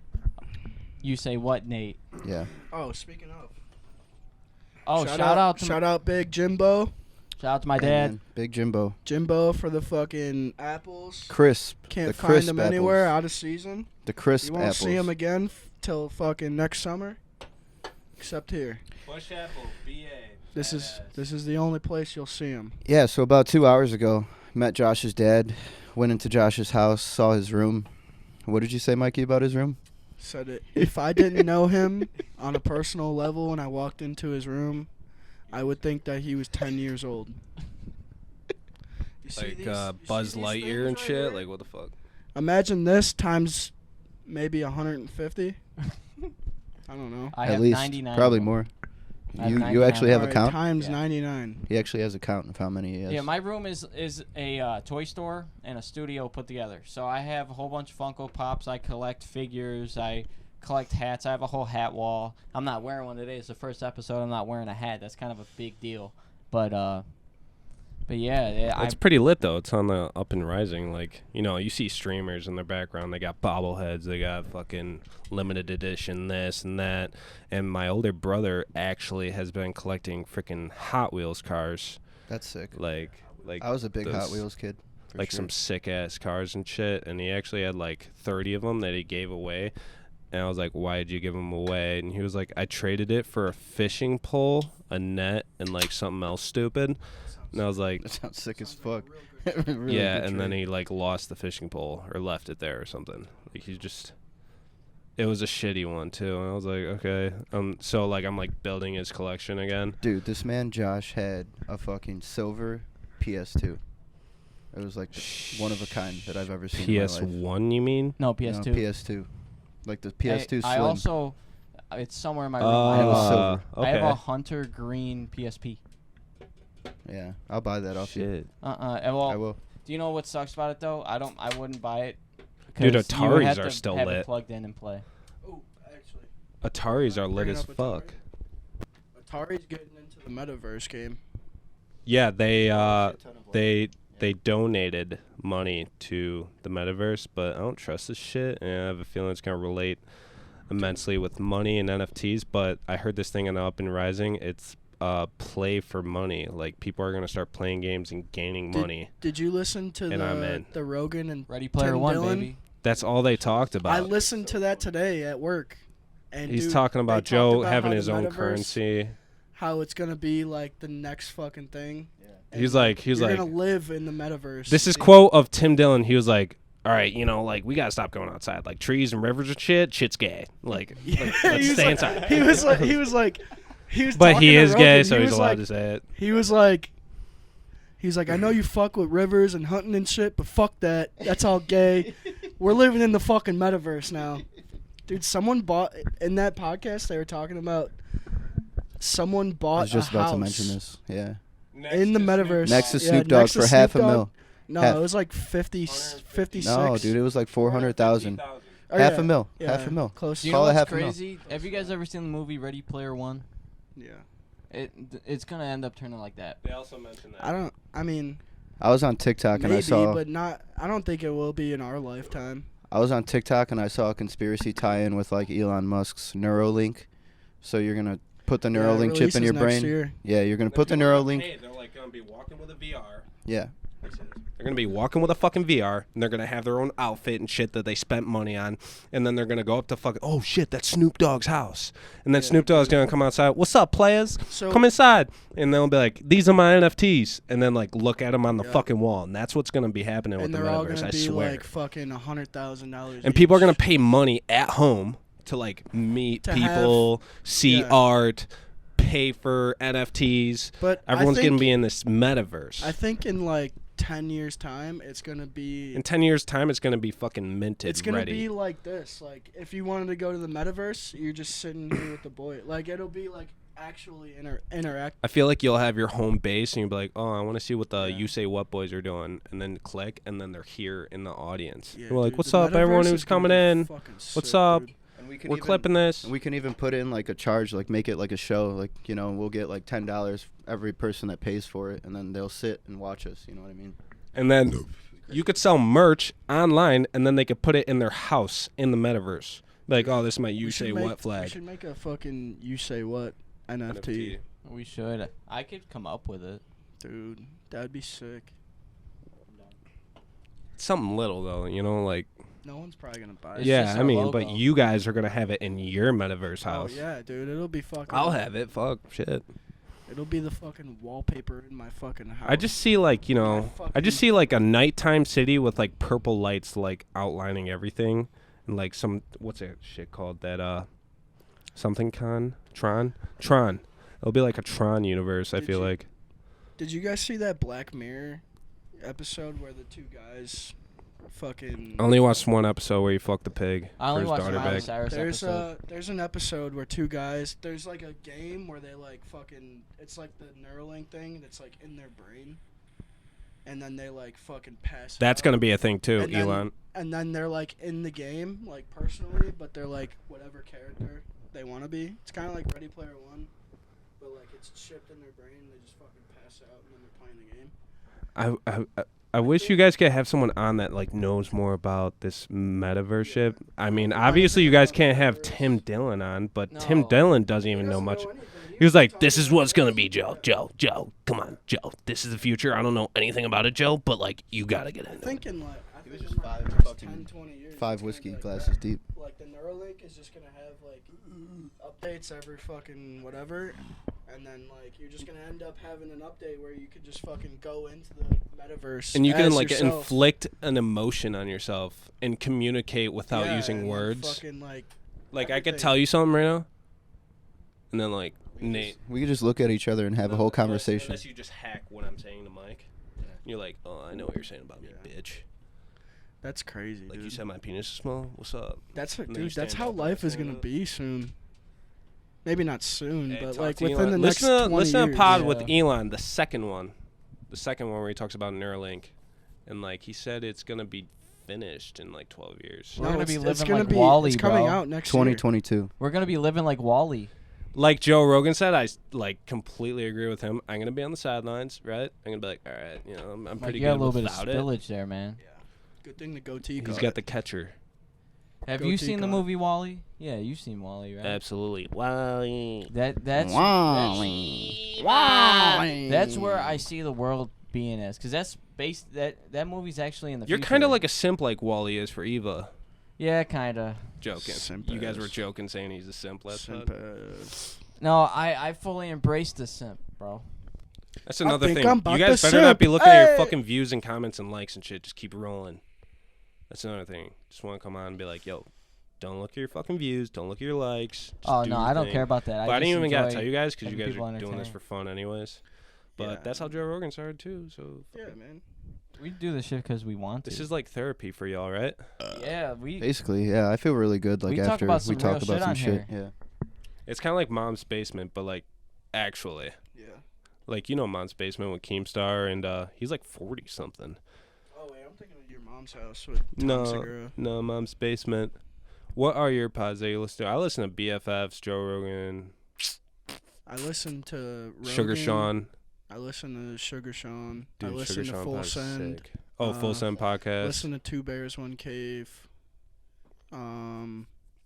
You say what, Nate? Yeah. Oh, speaking of. Oh, shout out to shout out Big Jimbo. my Hey, dad. man, Big Jimbo. Jimbo for the fucking apples. Crisp. Can't the find crisp them anywhere apples. out of season. The crisp You won't apples. see them again till fucking next summer. Except here. Bush apple, BA. This is the only place you'll see them. Yeah, so about 2 hours ago, met Josh's dad, went into Josh's house, saw his room. What did you say, Mikey, about his room? Said it. If I didn't know him on a personal level and I walked into his room, I would think that he was 10 years old. You see Like these- you Buzz see these Lightyear things and right shit. here? Like what the fuck? Imagine this times maybe 150. I don't know. I At have least, 99. probably of them. more. I have You 99 actually have a Alright, count? times Yeah. 99. He actually has a count of how many he has. Yeah, my room is a toy store and a studio put together. So I have a whole bunch of Funko Pops. I collect figures. I collect hats. I have a whole hat wall. I'm not wearing one today. It's the first episode. I'm not wearing a hat. That's kind of a big deal. But yeah, It's pretty lit though. It's on the up and rising. Like, you know, you see streamers in their background. They got bobbleheads. They got fucking limited edition this and that. And my older brother actually has been collecting freaking Hot Wheels cars. That's sick. Like I was a big Hot those- Wheels kid. for like sure. some sick ass cars and shit. And he actually had like 30 of them that he gave away. And I was like, why did you give them away? And he was like, I traded it for a fishing pole, a net, and like something else stupid. And I was like, That sounds sick as fuck. yeah, and then he like lost the fishing pole or left it there or something. Like he just, it was a shitty one too. And I was like, okay. So like I'm like building his collection again. Dude, this man Josh had a fucking silver PS2. It was like one of a kind that I've ever seen in my life. PS1, you mean? no No, PS2. PS2. Like the PS2 I Slim. also It's somewhere in my room. I have, was silver. I have a Okay. hunter green PSP. Yeah, I'll buy that off you. Shit. And well, I will. do you know what sucks about it though? I wouldn't buy it. Dude, 'cause you Ataris have are to still have lit. It plugged in and play. Oh, actually, Ataris are lit bringing as up Atari. fuck. Atari's getting into the metaverse game. Yeah, they donated money to the metaverse, but I don't trust this shit, and I have a feeling it's gonna relate immensely with money and NFTs. But I heard this thing on Up and Rising. It's play for money. Like people are gonna start playing games and gaining money. Did you listen to And I'm in. the Rogan and Ready Player Tim One, Dillon? baby. That's all they talked about. I listened to that today at work, and He's dude, talking they about talked Joe about having how his the own metaverse- currency. How it's gonna be like the next fucking thing. And He's like, you're gonna live in the metaverse. This is quote of Tim Dillon. He was like, all right, like we gotta stop going outside. Like trees and rivers and shit's gay. Like, let's He was stay like- inside. He was like. But talking he to is gay, Rogan. so He he's was allowed like- to say it. He was like, I know you fuck with rivers and hunting and shit, but fuck that. That's all gay. We're living in the fucking metaverse now. Dude, someone bought, in that podcast, they were talking about someone bought I was just a about to house mention this. Yeah. in the metaverse. Next to Yeah, Snoop Dogg next to for Snoop half a Dogg. mil. No, Half. it was like 56. No, dude, it was like 400,000. Oh, Half yeah. a mil. Yeah, Half a mil. Close. Do you Call know it what's half a mil. crazy? Have you guys ever seen the movie Ready Player One? Yeah. It's gonna end up turning like that. They also mentioned that. I mean, I was on TikTok and maybe, I saw. but not. I don't think it will be in our lifetime. I was on TikTok and I saw a conspiracy tie-in with like Elon Musk's Neuralink. So you're gonna put the Neuralink it chip in releases your next brain. year. Yeah, you're gonna put the Neuralink. Hey, they're like gonna be walking with a VR. Yeah. They're gonna be walking with a fucking VR, and they're gonna have their own outfit and shit that they spent money on, and then they're gonna go up to fucking, oh shit, that's Snoop Dogg's house, and then Yeah, Snoop Dogg's gonna come outside. What's up, players? So Come inside, and they'll be like, these are my NFTs, and then like look at them on the Yeah. fucking wall, and that's what's gonna be happening with and the they're all metaverse. gonna I be swear. like fucking $100,000. And people are gonna pay money at home to like meet To people, see yeah. art, pay for NFTs. But Everyone's I think, gonna be in this metaverse. I think in like 10 years time, it's gonna be. In 10 years' time, it's gonna be fucking minted, It's gonna ready. be like this. Like if you wanted to go to the metaverse, you're just sitting here with the boy. Like it'll be like actually interact. I feel like you'll have your home base and you'll be like, oh, I want to see what the Yeah. You Say What boys are doing. And then click, and then they're here in the audience. Yeah, We're like, dude, what's the up, everyone metaverse who's is gonna coming be in? fucking What's sick, up? dude. And we can We're clipping this. We can even put in like a charge, like make it like a show. Like, we'll get like $10 every person that pays for it, and then they'll sit and watch us. You know what I mean? And then you could sell merch online, and then they could put it in their house in the metaverse. Like, oh, this is my You We Say should make- What We flag. should make a fucking You Say What NFT. We should. I could come up with it. Dude, that'd be sick. Something little, though, like, No one's probably gonna buy it. It's yeah, just I our mean, but logo. you guys are going to have it in your metaverse house. Oh yeah, dude, it'll be fucking. I'll have it. Fuck, shit. It'll be the fucking wallpaper in my fucking house. I just see like I just see like a nighttime city with like purple lights like outlining everything, and like some what's that shit called that something Tron. It'll be like a Tron universe. I Did feel you- like. Did you guys see that Black Mirror episode where the two guys fucking? I only watched one episode where he fucked the pig I for only his watched daughter Miley back. Cyrus episode. There's an episode where two guys. There's like a game where they like fucking. It's like the Neuralink thing that's like in their brain, and then they like fucking pass. That's out. gonna be a thing too, And then- Elon. And then they're like in the game, like personally, but they're like whatever character they want to be. It's kind of like Ready Player One, but like it's chipped in their brain. They just fucking pass out and then they're playing the game. I wish you guys could have someone on that like knows more about this metaverse shit. I mean, obviously you guys can't have Tim Dillon on, but Tim No. Dillon doesn't even know much. He was like, "This is what's gonna be, Joe. Come on, Joe. This is the future. I don't know anything about it, Joe, but like you gotta get I in. think in like I He was think just in like five the next fucking- 10, 20 years, 5 it's gonna whiskey be like glasses that. deep. Like the Neuralink is just gonna have like updates every fucking whatever, and then like you're just gonna end up having an update where you could just fucking go into the metaverse And you can as like yourself. inflict an emotion on yourself and communicate without Yeah, using and, like, words. fucking like Like I could everything. tell you something right now, and then like Nate. We could just look at each other and have a whole conversation. Unless you just hack what I'm saying to Mike. You're like, oh, I know what you're saying about me, Yeah. bitch. that's crazy, Like dude. you said my penis is small. What's up? That's and then you dude. That's stand how up life is and gonna stand be soon. Maybe not soon, Hey, but talk like to within Elon. the next listen 20 listen to years. pod Yeah. with Elon, the second one where he talks about Neuralink, and like he said it's gonna be finished in like 12 years. We're gonna be it's living gonna like be, Wall-E, It's coming bro. out next year. 2022. We're gonna be living like Wall-E. Like Joe Rogan said, I like completely agree with him. I'm gonna be on the sidelines, right? I'm gonna be like, all right, you know, I'm Like, pretty you got a good little bit of without it. spillage there, man. Good thing the goatee. He's caught got it. the catcher. Have Goatee you seen the caught it. movie Wall-E? Yeah, you've seen Wall-E, right? Absolutely. Wow. That's Wally. That's where I see the world being as, because that's based that movie's actually in the You're future. kind of like a simp, like Wally is for Eva. Yeah, kind of. Joking. Simp You guys ass. were joking, saying he's a simp last Simp time. ass. No, I fully embrace the simp, bro. That's another think thing. I'm about You guys to better not simp. be looking at your Hey! fucking views and comments and likes and shit. Just keep rolling. That's another thing. Just want to come on and be like, yo, don't look at your fucking views. Don't look at your likes. Just Oh do no, your I don't thing. care about that. But I just didn't even gotta enjoy tell you guys because you having guys people are doing this entertained. for fun anyways. But Yeah, that's how Joe Rogan started too. So Yeah, man. We do this shit because we want to. this is like therapy for y'all, right? yeah, we. Basically, yeah, I feel really good. Like We talk after about we some talk real about shit some on shit. here. Yeah. It's kind of like Mom's Basement, but like actually, Yeah. like you know Mom's Basement with Keemstar, and he's like 40 something. Oh wait, I'm thinking of your mom's house with Tom No, Segura. no, Mom's Basement. What are your pods that you listen to? I listen to BFFs, Joe Rogan, I listen to Rogan. Sugar Sean. I listen to Sugar Sean. I Dude, listen Sugar to Sean Full pod is Send. sick. Oh, Full Send podcast. Listen to Two Bears One Cave.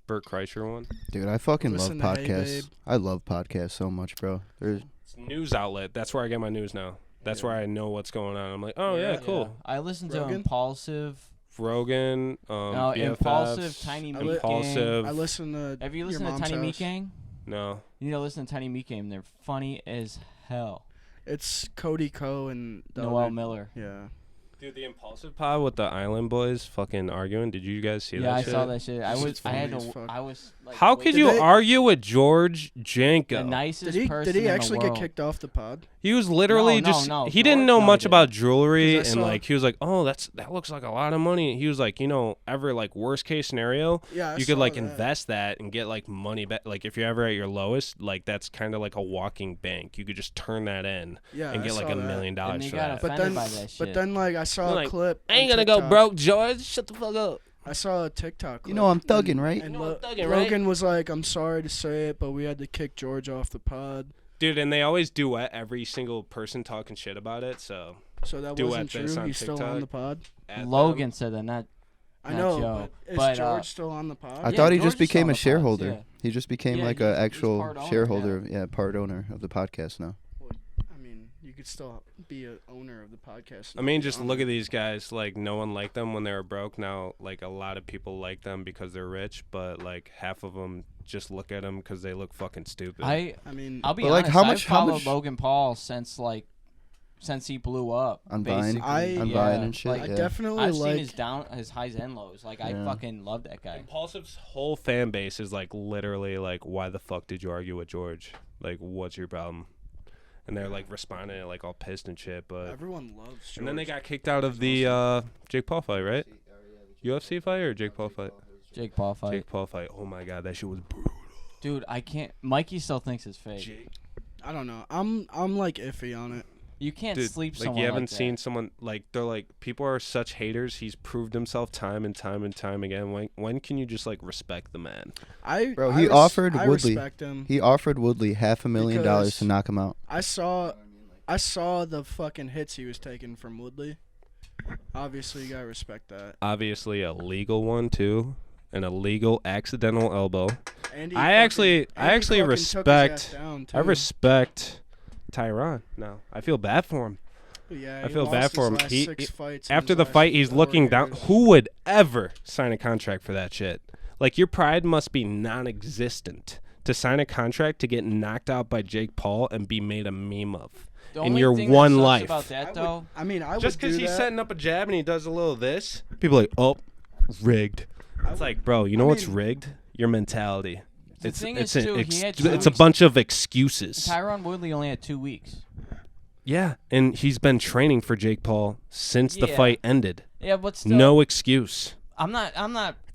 Bert Kreischer one. Dude, I fucking love Listen to Hey podcasts. Babe. I love podcasts so much, bro. There's It's a news outlet. That's where I get my news now. That's where I know what's going on. I'm like, oh yeah, cool. I listen to Rogan? Impulsive. Rogan, No, BFFs, Impulsive, Tiny Meat Impulsive. I listen to. Have you your listened to mom's Tiny Meat house. Gang? No. You need to listen to Tiny Meat Gang. They're funny as hell. It's Cody Ko and the Noel other- Miller. Yeah. Dude, the Impulsive pod with the Island Boys fucking arguing. Did you guys see that Yeah, I shit? saw that shit. I This was. is I had funny as to. fuck. I was. Like, How could Did you they- argue with George Janko? The nicest person Did he in actually the get world. kicked off the pod? He was literally No, just no, he didn't George- know no, he much didn't. about jewelry 'Cause I and saw- like he was like, "Oh, that looks like a lot of money." He was like, "You know, ever like worst case scenario, Yeah, I you could saw like that. invest that and get like money back. Like if you're ever at your lowest, like that's kind of like a walking bank. You could just turn that in Yeah, and I get like saw $1 that. million And they for got that." But offended then, by that shit. but then, like, I saw You're a like, clip. I ain't on gonna go TikTok. broke, George. Shut the fuck up. I saw a TikTok. You know I'm clip, thugging, right? And You know I'm thugging, right? Rogan was like, "I'm sorry to say it, but we had to kick George off the pod." Dude, and they always duet every single person talking shit about it. So So that Duet wasn't this true. on He's still TikTok. on the pod. at them- Logan said that, not. I Not know, Joe. but is But, George still on the pod? I Yeah, thought he George just is became on a the pods, shareholder. yeah. He just became Yeah, like he's a actual part owner, shareholder, yeah, part owner of the podcast now. I mean, you could still be a owner of the podcast. I mean, just look at these guys. Like, no one liked them when they were broke. Now, like, a lot of people like them because they're rich, but like half of them just look at them because they look fucking stupid. I mean, I'll be But, like, honest. how I've much- followed Logan Paul since he blew up. On Vine? basically. On Yeah, Vine and shit, like, I yeah. definitely I've like. seen his highs and lows. Like I Yeah. fucking love that guy. Impulsive's whole fan base is like literally like, why the fuck did you argue with George? Like, what's your problem? And they're like responding like all pissed and shit. But Everyone loves George. and then they got kicked out of the Jake Paul fight, right? UFC fight or Jake Paul fight? Jake Paul fight. Jake Paul fight. Oh my god, that shit was brutal. Dude, I can't. Mikey still thinks it's fake. Jake. I don't know. I'm like iffy on it. You can't Dude, sleep like someone you haven't like seen that. someone like they're like people are such haters. He's proved himself time and time and time again. When can you just like respect the man? Bro, I he offered I Woodley. respect him. He offered Woodley $500,000 Because- to knock him out. I saw the fucking hits he was taking from Woodley. Obviously, you gotta respect that. Obviously a legal one too, an illegal accidental elbow. And I actually respect. I I respect Tyron. No, I feel bad for him. Yeah, I he feel lost bad his for him. last He- 6 fights in After his the last fight, he's 4 looking down. years. Who would ever sign a contract for that shit? Like your pride must be non-existent to sign a contract to get knocked out by Jake Paul and be made a meme of. The in only your thing that one sucks life. about that though, I mean, I Just would do because he's that. setting up a jab and he does a little this, people are like, oh, rigged. It's like, bro, you know what's mean- rigged? Your mentality. The It's thing it's is, an too, he had 2 it's a weeks. bunch of excuses. Tyron Woodley only had 2 weeks. Yeah, and he's been training for Jake Paul since the Yeah. fight ended. Yeah, but still, No excuse. I'm not.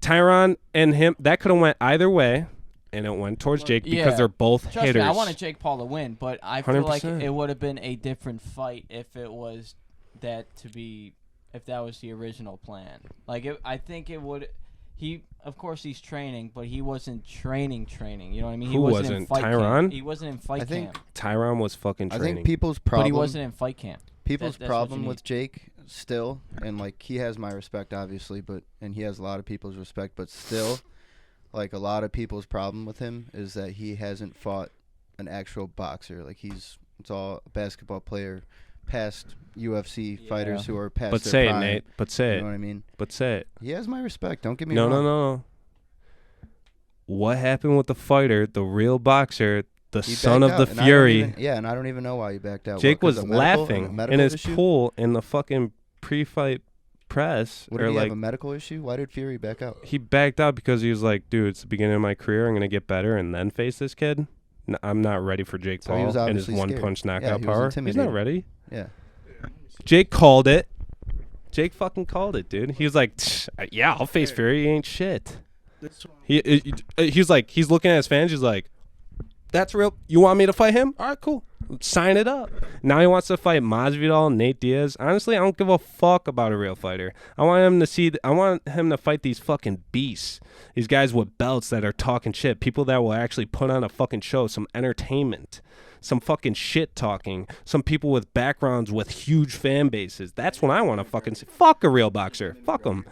Tyron and him, that could have went either way, and it went towards Look, Jake because yeah. they're both Trust hitters. me, I wanted Jake Paul to win, but I feel like 100%. it would have been a different fight if it was if that was the original plan. Like, I think it would. Of course, he's training, but he wasn't training. You know what I mean? He Who wasn't in wasn't? fight Tyron? camp. He wasn't in fight I think camp, Tyron was fucking I training. think people's but problem. he wasn't in fight camp. People's That's what problem you with need. Jake still, and like he has my respect obviously, and he has a lot of people's respect, but still, like a lot of people's problem with him is that he hasn't fought an actual boxer. Like it's all a basketball player, past UFC fighters who are past but their say prime. it, Nate. But say You it. know what I mean? But say it. He has my respect. Don't get me No, wrong. no. What happened with the fighter, the real boxer, the He son of backed the out, and I don't Fury? and I don't even know why he backed out. Jake What, 'cause was of medical- laughing a in medical his issue? pool in the fucking pre-fight press. What or did he like have, a medical issue? Why did Fury back out? he backed out because he was like, dude, it's the beginning of my career. I'm gonna get better and then face this kid. I'm not ready for Jake So he Paul was and his obviously scared. one-punch Yeah, knockout he was power. He's not intimidated. ready. Yeah. Jake called it. Jake fucking called it, dude. He was like, yeah, I'll face Fury. He ain't shit. This one, He's like, he's looking at his fans. He's like, that's real. You want me to fight him? All right, cool. Sign it up. Now he wants to fight Masvidal, Nate Diaz. Honestly, I don't give a fuck about a real fighter. I want him to fight these fucking beasts. These guys with belts that are talking shit. People that will actually put on a fucking show, some entertainment, some fucking shit talking, some people with backgrounds with huge fan bases. That's what I want to fucking see. Fuck a real boxer. Fuck him.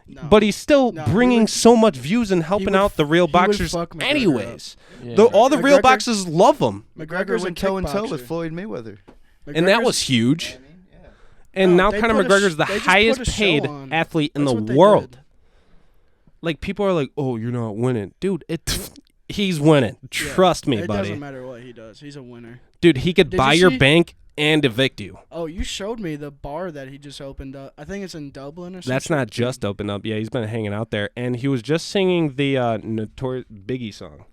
no. But he's still No, he bringing would- so much views and helping would out the real he would boxers fuck McGregor anyways. Yeah. All the real McGregor- boxers love him. McGregor's a went toe and toe kickboxer. with Floyd Mayweather. And that McGregor's- was huge. And No, now they Conor put a McGregor's sh- the they just highest put a show paid on. athlete in That's the what they world. did. Like, people are like, oh, you're not winning. Dude, he's winning. Yeah, Trust me, it buddy. doesn't matter what he does. He's a winner. Dude, he could Did buy you your see- bank and evict you. Oh, you showed me the bar that he just opened up. I think it's in Dublin or something. That's not just open up. Yeah, he's been hanging out there. And he was just singing the Notorious Biggie song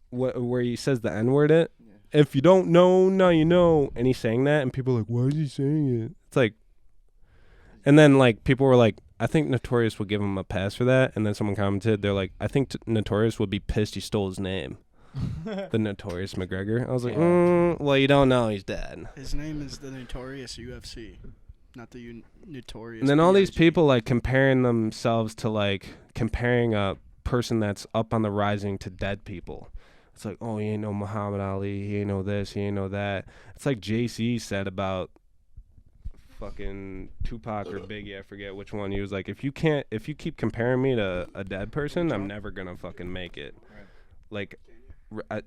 where he says the N-word it. If you don't know, now you know. And he sang that, and people are like, why is he saying it? It's like, and then like people were like, I think Notorious would give him a pass for that. And then someone commented, they're like, I think Notorious would be pissed he stole his name. The Notorious McGregor. I was like, well, you don't know, he's dead. His name is the Notorious UFC, not the Notorious. And then all these B.I.G.. people like comparing themselves to like comparing a person that's up on the rising to dead people. It's like, oh, he ain't no Muhammad Ali, he ain't no this, he ain't no that. It's like JC said about fucking Tupac or Biggie, I forget which one. He was like, if you keep comparing me to a dead person, I'm never gonna fucking make it. Like,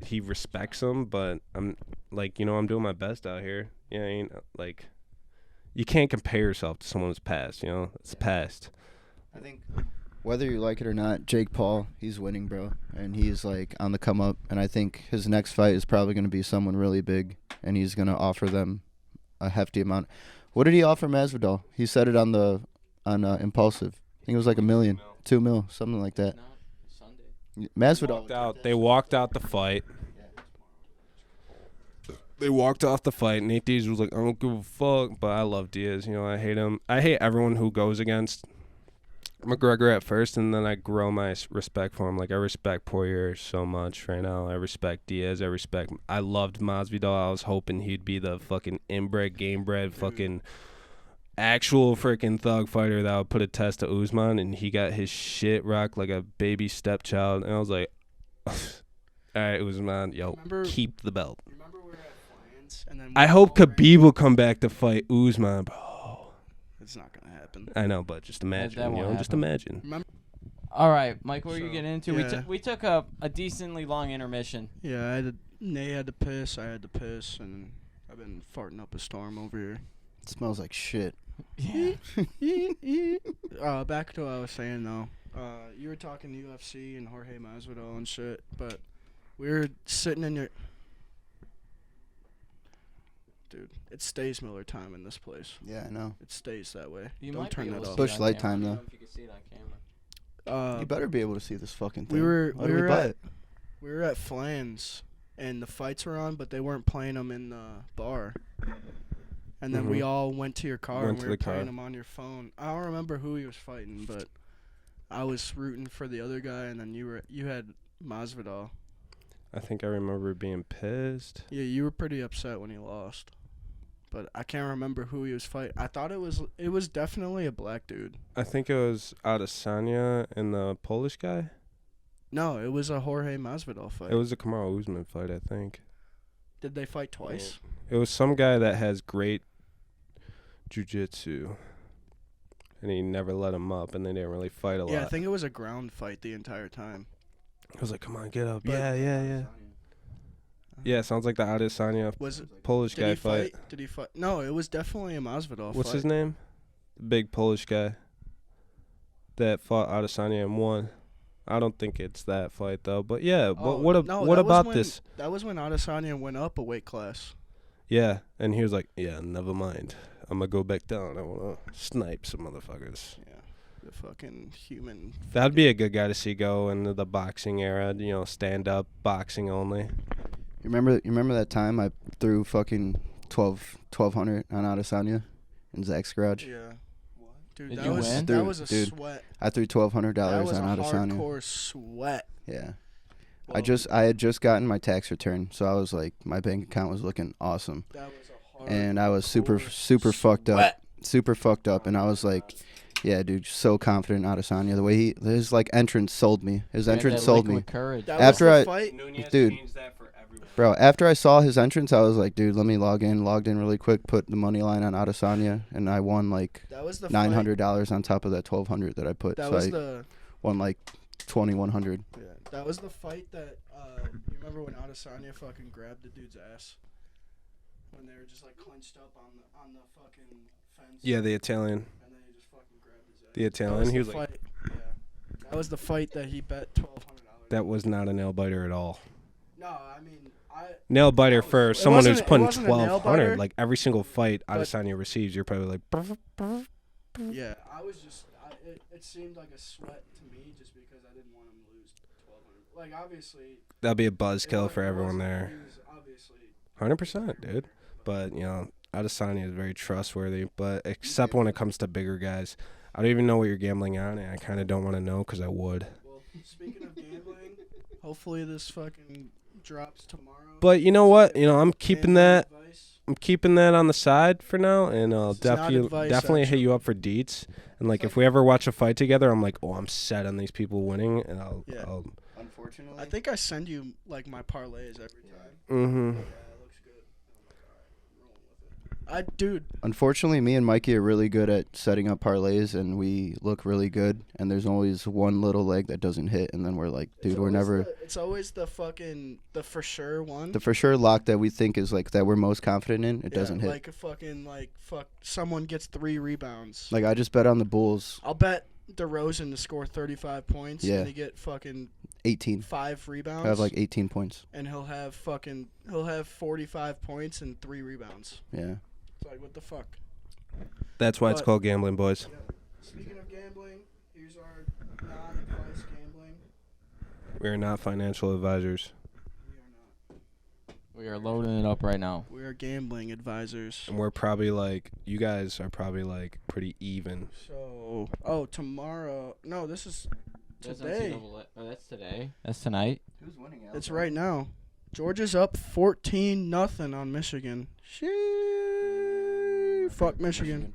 he respects him, but I'm like, I'm doing my best out here. Yeah, ain't like, you can't compare yourself to someone who's passed. It's past. I think whether you like it or not, Jake Paul, he's winning, bro, and he's like on the come up. And I think his next fight is probably going to be someone really big, and he's going to offer them a hefty amount. What did he offer Masvidal? He said it on Impulsive. I think it was like $1 million, $2 million, something like that. Masvidal. They walked out the fight. They walked off the fight. Nate Diaz was like, I don't give a fuck, but I love Diaz. I hate him. I hate everyone who goes against McGregor at first, and then I grow my respect for him. Like, I respect Poirier so much right now. I respect Diaz. I loved Masvidal. I was hoping he'd be the fucking inbred, game-bred, fucking actual freaking thug fighter that would put a test to Usman, and he got his shit rocked like a baby stepchild. And I was like, all right, Usman, keep the belt. Remember we were at Flans, and then I hope Khabib will come back to fight Usman, bro. It's not gonna happen. I know, but just imagine, That won't just happen. imagine. Remember? All right, Mike, what were you So, getting into? yeah. We took a decently long intermission. Yeah, Nate had to piss. I had to piss, and I've been farting up a storm over here. It smells like shit. Yeah. Back to what I was saying though. You were talking UFC and Jorge Masvidal and shit, but we were sitting in your. Dude, it stays Miller time in this place. Yeah, I know. It stays that way. You Don't might turn be able that to off. see it Bush on light camera. time, I don't though. know if you can see it on camera. You better be able to see this fucking thing. We were Why did we buy it? we were at Flans, and the fights were on, but they weren't playing them in the bar. And then we all went to your car Went and to we were the car. playing them on your phone. I don't remember who he was fighting, but I was rooting for the other guy, and then you had Masvidal. I think I remember being pissed. Yeah, you were pretty upset when he lost. But I can't remember who he was fighting. I thought it was definitely a black dude. I think it was Adesanya and the Polish guy. No, it was a Jorge Masvidal fight. It was a Kamaru Usman fight, I think. Did they fight twice? It was some guy that has great jiu-jitsu, and he never let him up, and they didn't really fight a lot. Yeah, I think it was a ground fight the entire time. I was like, come on, get up. But- Yeah. Yeah, sounds like the Adesanya Was it? Polish Did guy he fight. fight? Did he fight? No, it was definitely a Masvidal What's fight. his name? The big Polish guy that fought Adesanya and won. I don't think it's that fight though. But yeah, Oh, what no, what that was about when- this? That was when Adesanya went up a weight class. Yeah, and he was like, yeah, never mind. I'm gonna go back down. I wanna snipe some motherfuckers. Yeah, the fucking human. That'd be a good guy to see go into the boxing era. You know, stand up boxing only. You remember that time I threw fucking 1200 on Adesanya in Zach's garage? Yeah. Dude, Did that you was win? that was a Dude, sweat. I threw $1,200 That was on a Adesanya. hardcore sweat. Yeah. Whoa. I had just gotten my tax return, so I was like, my bank account was looking awesome, That was a hard. and I was super fucked up, and I was like, yeah, dude, so confident in Adesanya. The way his like entrance sold me. His entrance sold me. Courage. That After was the I- fight. Dude. Bro, after I saw his entrance, I was like, dude, let me logged in really quick, put the money line on Adesanya, and I won like That was the $900 on top of that $1,200 that I put. That So was I the. won like $2,100. Yeah, that was the fight that. You remember when Adesanya fucking grabbed the dude's ass? When they were just like clenched up on the fucking fence. Yeah, the Italian. And then he just fucking grabbed his ass. The Italian, That was he the was like- fight. Yeah. That was the fight that he bet $1,200. That was not a nail biter at all. No, I mean, Nail biter No, for it someone who's wasn't- it putting wasn't a nail 1,200. biter, Like every single fight but- Adesanya receives, you're probably like, Yeah, I was just. It seemed like a sweat to me just because I didn't want him to lose 1,200. Like obviously. that'd be a it buzzkill wa- for it everyone wasn't- there. he was obviously. 100%, dude. But, you know, Adesanya is very trustworthy. But except when it comes to bigger guys. I don't even know what you're gambling on, and I kind of don't want to know because I would. Well, speaking of gambling, hopefully this fucking drops tomorrow. But you know what? You know, I'm keeping Gambling that. advice. I'm keeping that on the side for now, and I'll It's not definitely advice, hit you actually. up for deets. And like, if we ever watch a fight together, I'm like, oh, I'm set on these people winning, and Yeah. I'll Unfortunately, I think I send you like my parlays every time. mm-hmm. Yeah, it looks good. I'm like, alright, I'm rolling with it. Dude, Unfortunately, me and Mikey are really good at setting up parlays, and we look really good. And there's always one little leg that doesn't hit, and then we're like, dude, we're never It's always the fucking the for sure one. the for sure lock that we think is like that we're most confident in. It Yeah, doesn't hit. Like a fucking someone gets 3 rebounds. Like I just bet on the Bulls, I'll bet DeRozan to score 35 points. Yeah. And to get fucking 18. 5 rebounds. I have like 18 points. And he'll have 45 points and 3 rebounds. Yeah. It's like what the fuck. That's why it's But- called gambling, boys. Speaking of gambling, here's our non-advice gambling. We are not financial advisors, We are not. We are loading it up right now. We are gambling advisors. and we're probably like, you guys are probably like pretty even. So, tomorrow. No, this is That's today. Oh, that's today. That's tonight. Who's winning? It's right now. Georgia's up 14-0 on Michigan. Fuck Michigan.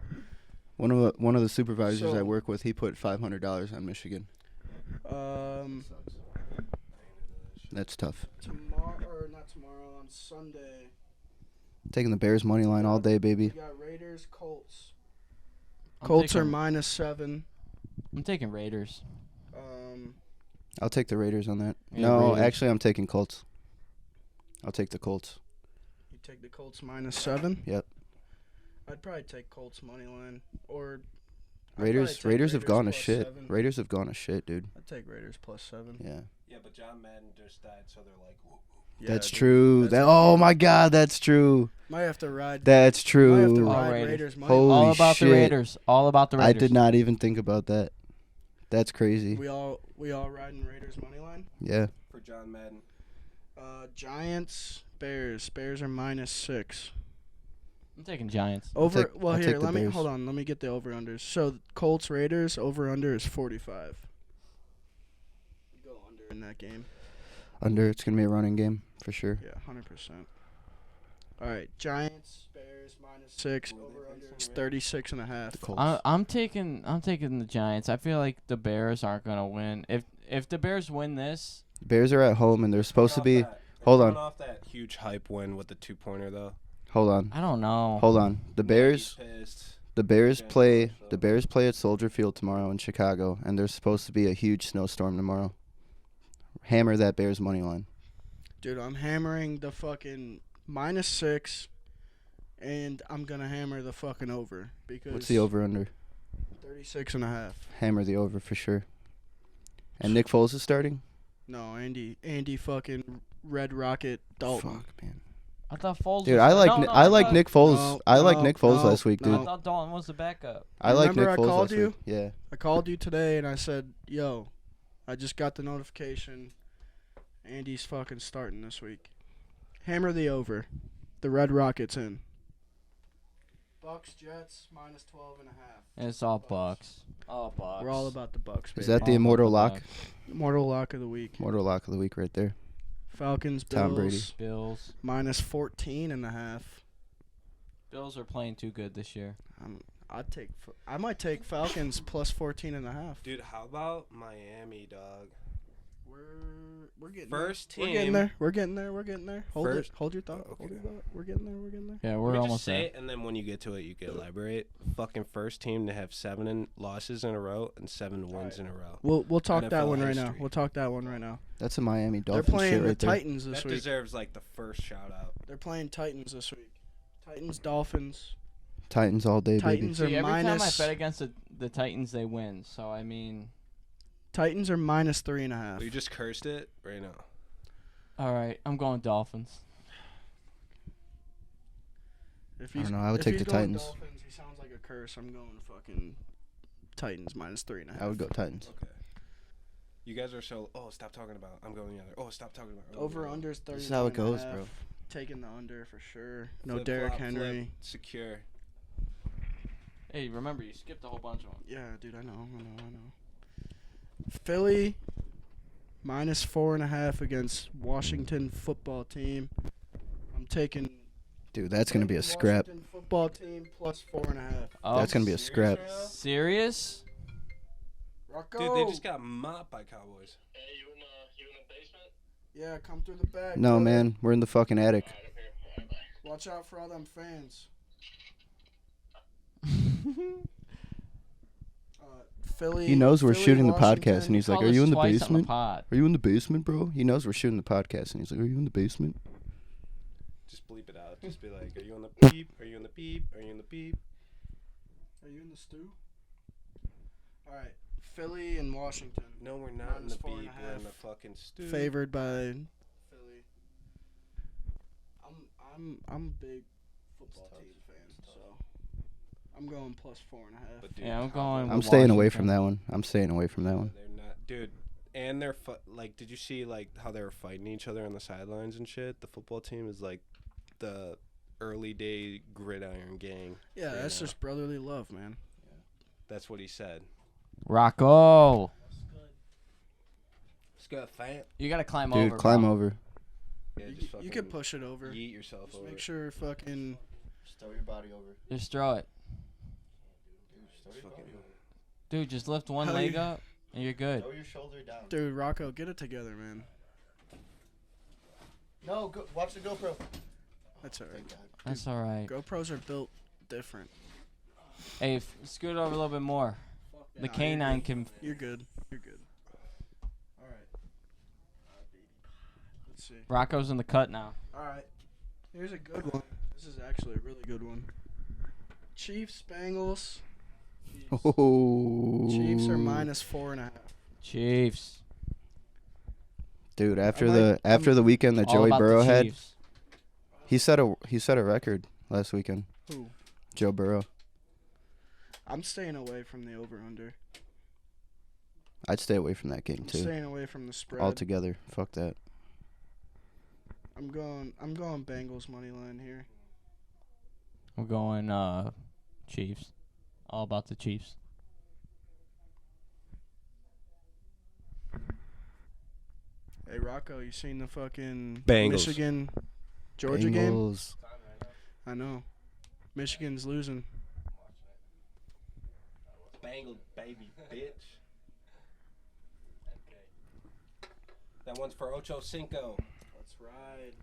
One of the supervisors So- I work with, he put $500 on Michigan. That's tough. Not tomorrow, on Sunday. Taking the Bears money line all day, We baby. got Raiders, Colts. I'm Colts are taking- -7. I'm taking Raiders. I'll take the Raiders on that. Yeah, No, Raiders. actually, I'm taking Colts. I'll take the Colts. You take the Colts -7? Yep. I'd probably take Colts money line or Raiders have gone to plus shit. 7. Raiders have gone to shit, dude. I'd take Raiders +7. Yeah. Yeah, but John Madden just died, so they're like, Yeah, That's dude, true. that's- Oh my God, that's true. Might have to ride. That's Might have to true. All ride Raiders. Raiders money. Holy All about shit. the Raiders. All about the I Raiders. did not even think about that. That's crazy. We all riding Raiders money line. Yeah. for John Madden. Giants, Bears. Bears are -6. I'm taking Giants. I'll take here. the Let me Bears. hold on. Let me get the over unders. So Colts Raiders over under is 45. Go under in that game. Under. It's gonna be a running game for sure. Yeah, 100%. All right, Giants, Bears -6. Over under is 36.5. The Colts. I'm taking the Giants. I feel like the Bears aren't gonna win. If the Bears win this, Bears are at home and they're supposed to be. They're Hold coming on. off that huge hype win with the 2-pointer though. Hold on. I don't know. Hold on. The Bears. Pissed. The Bears Giants play. also. The Bears play at Soldier Field tomorrow in Chicago, and there's supposed to be a huge snowstorm tomorrow. Hammer that Bears money line. Dude, I'm hammering the fucking -6, and I'm gonna hammer the fucking over because What's the over under? 36.5. Hammer the over for sure. And Nick Foles is starting. No, Andy fucking Red Rocket Dalton. Fuck, man. I thought Foles. Dude, was I like no, Ni- no, I like thought- Nick Foles. No, I like no, Nick Foles no, last week, dude. I no. thought Dalton was the backup. I like Remember Nick I Foles called last you? week. Yeah. I called you today and I said, "Yo, I just got the notification. Andy's fucking starting this week. Hammer the over. The Red Rockets in. Bucks Jets -12.5. It's all Bucks. All Bucks. We're all about the Bucks. Is Baby. that the All immortal about lock? the Bucks. Mortal lock of the week? Immortal lock of the week right there. Falcons Tom Brady. Bills Bills. -14.5. Bills are playing too good this year. I might take Falcons +14.5. Dude, how about Miami, dog? We're getting First there. team. We're getting there. Hold First- it. Hold your thought. Oh, Hold your okay. thought. We're getting there. Yeah, Let we're me just almost say there. it, and then when you get to it, you can elaborate. Fucking first team to have 7 losses in a row and 7 wins in a row. We'll talk that NFL one right now. history. We'll talk that one right now. That's a Miami They're Dolphins playing shit the right there. Titans this That week. deserves like the first shout out. They're playing Titans this week. Titans Dolphins. Titans all day, Titans See, are every time I minus. bet against the Titans, they win. So I mean, Titans are -3.5. You just cursed it right now. all right, I'm going Dolphins. If I he's, don't know, I would if take he's the going Titans. Dolphins, he sounds like a curse. I'm going fucking Titans -3.5. I would go Titans. Okay. You guys are so. Oh, stop talking about. I'm going the other. Oh, stop talking about. Over under's 30. This is how it goes, bro. Taking the under for sure. No Flip, Derrick flop, flip, Henry. secure. Hey, remember you skipped a whole bunch of them. Yeah, dude, I know. Philly -4.5 against Washington football team. I'm taking. Dude, that's gonna be a scrap. Washington football team +4.5. Oh, That's gonna be a scrap. serious? Rocco. Dude, they just got mopped by Cowboys. Hey, you in the basement? Yeah, come through the back. No, brother. man, we're in the fucking attic. Alright, I'm here. Alright, bye. Watch out for all them fans. Philly. He knows we're Philly, shooting the Washington. podcast, and he's like, Called "Are us you in the twice on basement? pod. Are you in the basement, bro?" He knows we're shooting the podcast, and he's like, "Are you in the basement?" Just bleep it out. Just be like, are you on the beep? Are you on the beep? Are you on the beep? Are you in the stew? All right, Philly and Washington. No, we're not in the beep. We're in -4.5. the fucking stew. Favored by Philly. I'm a big football team fan, so I'm going +4.5. But dude, Yeah, I'm Cowboys- going I'm with staying away Washington. from that one. I'm staying away from that one. They're not, dude. And they're like, did you see like how they were fighting each other on the sidelines and shit? The football team is like the early day gridiron gang. Yeah, right that's now. just brotherly love, man. That's what he said. Rocco, Let's go, fam. you gotta climb Dude, over. climb bro. over. Yeah, You, just you can fucking push it over. Yeet yourself Just over. make sure fucking. Just throw your body over. Just throw it, Just fucking- dude. Just lift one Hell leg yeah. up, and you're good. your shoulder down. Dude, Rocco, get it together, man. No, go, watch the GoPro. That's alright. That's all right. GoPros are built different. Hey, scoot over a little bit more. The Nah, canine can. You're good. You're good. All right. Let's see. Rocco's in the cut now. All right. Here's a good one. This is actually a really good one. Chiefs, Bengals. Oh. Chiefs are -4.5. Chiefs. Dude, after might- the weekend that All Joey about the Burrow had, Chiefs. he set a record last weekend. Who? Joe Burrow. I'm staying away from the over/under. I'd stay away from that game I'm too. staying away from the spread. Altogether. Fuck that. I'm going Bengals money line here. We're going Chiefs. All about the Chiefs. Hey Rocco, you seen the fucking Bengals. Michigan Georgia game? Bengals. I know. Michigan's losing. Bengals, baby, bitch. That one's for Ocho Cinco. That's right.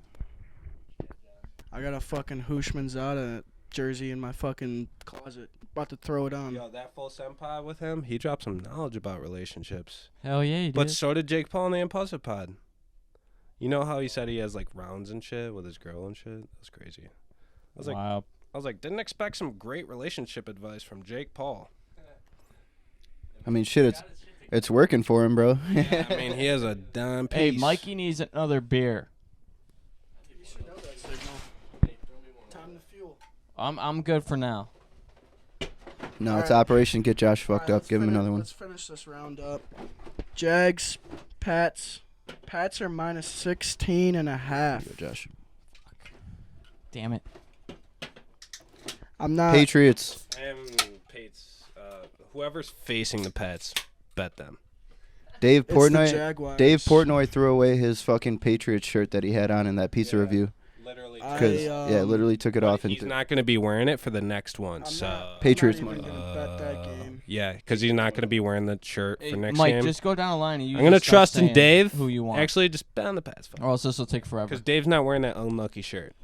I got a fucking Hushmanzada jersey in my fucking closet. About to throw it on. Yo, that full senpai with him, he dropped some knowledge about relationships. Hell yeah, you But did. so did Jake Paul in the Impulsive Pod. You know how he said he has like rounds and shit with his girl and shit? That was crazy. Wow. I was like, didn't expect some great relationship advice from Jake Paul. I mean, shit, it's working for him, bro. I mean, he has a dime Hey, piece. Mikey needs another beer. You should know that signal. Time to fuel. I'm good for now. No, All it's right. Operation Get Josh fucked Alright, up. let's Give him finish- another one. Let's finish this round up. Jags, Pats. Pats are minus 16 and a half. Here you go, Josh. Damn it. I'm not. Patriots. Pates, whoever's facing the Pats, bet them. Dave It's the Portnoy. Jaguars. Dave Portnoy threw away his fucking Patriots shirt that he had on in that pizza Yeah. review. Literally. Because, I, literally took it off and He's not going to be wearing it for the next one. I'm So not- Patriots I'm not even money. gonna bet that game. Yeah, because he's not going to be wearing the shirt Hey, for next Mike, game. just go down the line and you I'm going to just start trust in saying Dave. who you want. Actually, just bet on the Pats. Or else this will take forever. Because Dave's not wearing that unlucky shirt.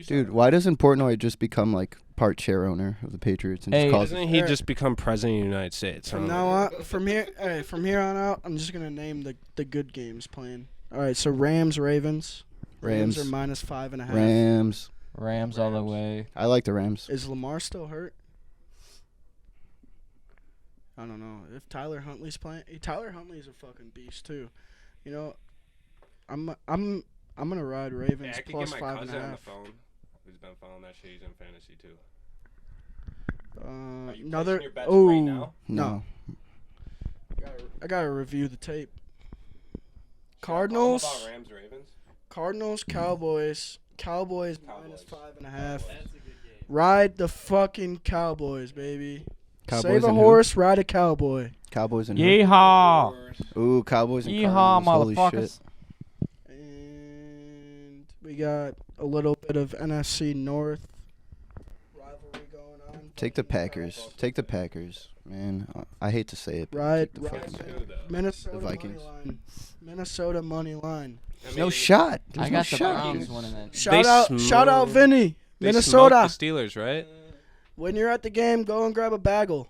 Dude, why doesn't Portnoy just become like part share owner of the Patriots and Hey, just calls Doesn't he Eric. just become president of the United States? From now on, from here on out, I'm just gonna name the good games playing. All right, so Rams, Ravens. Rams. are minus 5.5. Rams? Rams all the way. I like the Rams. Is Lamar still hurt? I don't know. If Tyler Huntley's playing, Tyler Huntley's a fucking beast too. You know, I'm gonna ride Ravens plus 5.5. phone. Who's been following that shit? He's in fantasy too. Another. your bets Oh right now? No. I gotta review the tape. Cardinals. Cardinals, Rams, Ravens. Cardinals, Cowboys. Cowboys minus Cowboys. 5.5. Ride the fucking Cowboys, baby. Cowboys Save a and who? horse, ride a cowboy. Cowboys and who? Yeehaw! Ooh, Cowboys and Yeehaw, Cardinals. Holy motherfuckers. shit. And we got a little bit of NFC North rivalry going on. Take the Packers. Take the Packers. Man, I hate to say it. But Ride, take the ride fucking Packers. Minnesota The Vikings. money line. Minnesota money line. No shot. There's I no got the shot. Browns winning that. Shout out smoked- Vinny. They Minnesota. smoked the Steelers, right? When you're at the game, go and grab a bagel.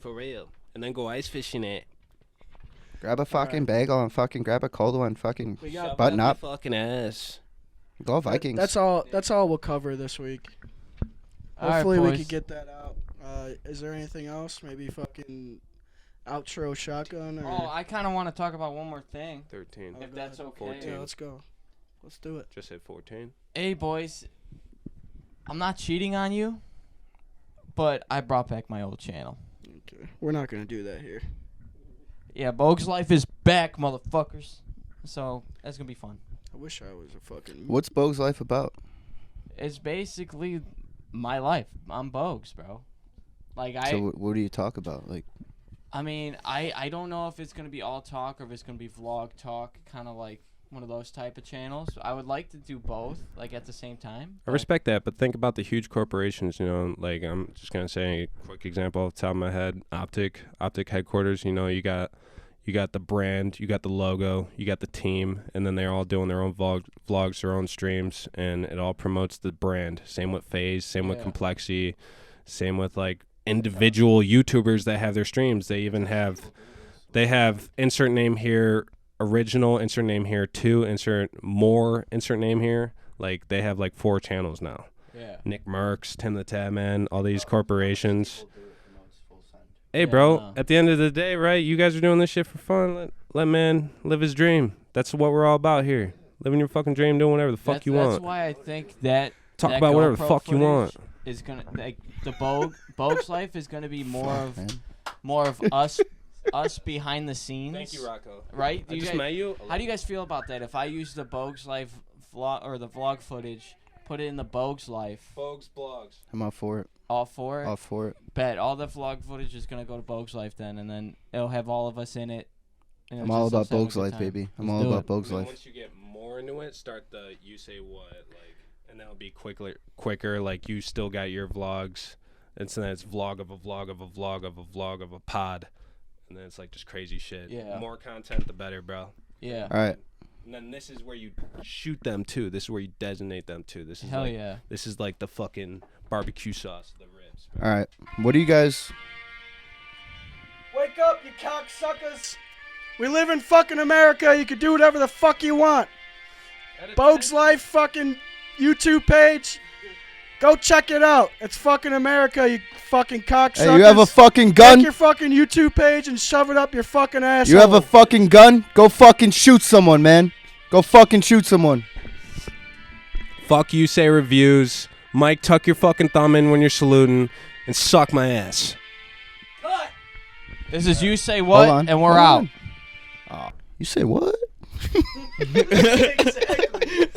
For real. And then go ice fishing it. Grab a fucking bagel and fucking grab a cold one. Fucking We got button up. Fucking ass. Go Vikings. That's all. That's all we'll cover this week. All right, Hopefully we boys. could get that out. Is there anything else? Maybe fucking outro shotgun or. Oh, I kind of want to talk about one more thing, 13. Oh, if go that's ahead. okay. 14. Yeah, let's go. Let's do it. Just hit 14. Hey, boys. I'm not cheating on you, but I brought back my old channel. Okay. We're not gonna do that here. Yeah, Bogue's Life is back, motherfuckers. So that's gonna be fun. I wish I was a fucking. What's Bogue's life about? It's basically my life. I'm Bogues, bro. Like So what do you talk about? Like, I mean, I don't know if it's gonna be all talk or if it's gonna be vlog talk, kind of like one of those type of channels. I would like to do both, like at the same time. I but- respect that, but think about the huge corporations, you know, like I'm just going to say a quick example off the top of my head, Optic headquarters, you know, you got the brand, you got the logo, you got the team, and then they're all doing their own vlogs, their own streams, and it all promotes the brand. Same with FaZe, same with Yeah. Complexity, same with like individual YouTubers that have their streams. They even have insert name here, original, insert name here, 2, insert more, insert name here. Like they have like 4 channels now. Yeah. Nick Merckx, Tim the Tabman, all these corporations. Hey, Yeah, bro, no. at the end of the day, right, you guys are doing this shit for fun. Let man live his dream. That's what we're all about here. Living your fucking dream, doing whatever the fuck you That's want. why I think that Talk that about whatever the GoPro fuck you want. footage is gonna like the Bogue's Life is gonna be more man. of us behind the scenes. Rocco. Right? I Do you just guys- met you. How do you guys feel about that? If I use the Bogue's Life vlog or the vlog footage, put it in the Bogue's Life, Folks blogs. I'm all for it. all for it. All for it. Bet all the vlog footage is gonna go to Bogue's Life then, and then it'll have all of us in it, Yeah, I'm all just about let's have a Bogue's good life, time. baby. I'm Let's all do about it. Bogue's life. Once you get more into it, start the you say what, like, and that'll be quicker. Like you still got your vlogs, and so then it's vlog of a vlog of a vlog of a vlog of a pod, and then it's like just crazy shit. Yeah. More content, the better, bro. Yeah. All right. And then this is where you shoot them too. This is where you designate them too. This is Hell like, yeah. This is like the fucking barbecue sauce, the ribs. Bro. All right. What do you guys? Wake up, you cocksuckers! We live in fucking America. You can do whatever the fuck you want. Bogue's Life fucking YouTube page. Go check it out. It's fucking America, you fucking cocksuckers. Hey, you have a fucking gun? Take your fucking YouTube page and shove it up your fucking asshole. You have a fucking gun? Go fucking shoot someone, man. Go fucking shoot someone. Fuck you, say reviews. Mike, tuck your fucking thumb in when you're saluting, and suck my ass. This is You Say What, Hold on. and we're Hold out. on. You say what? Exactly.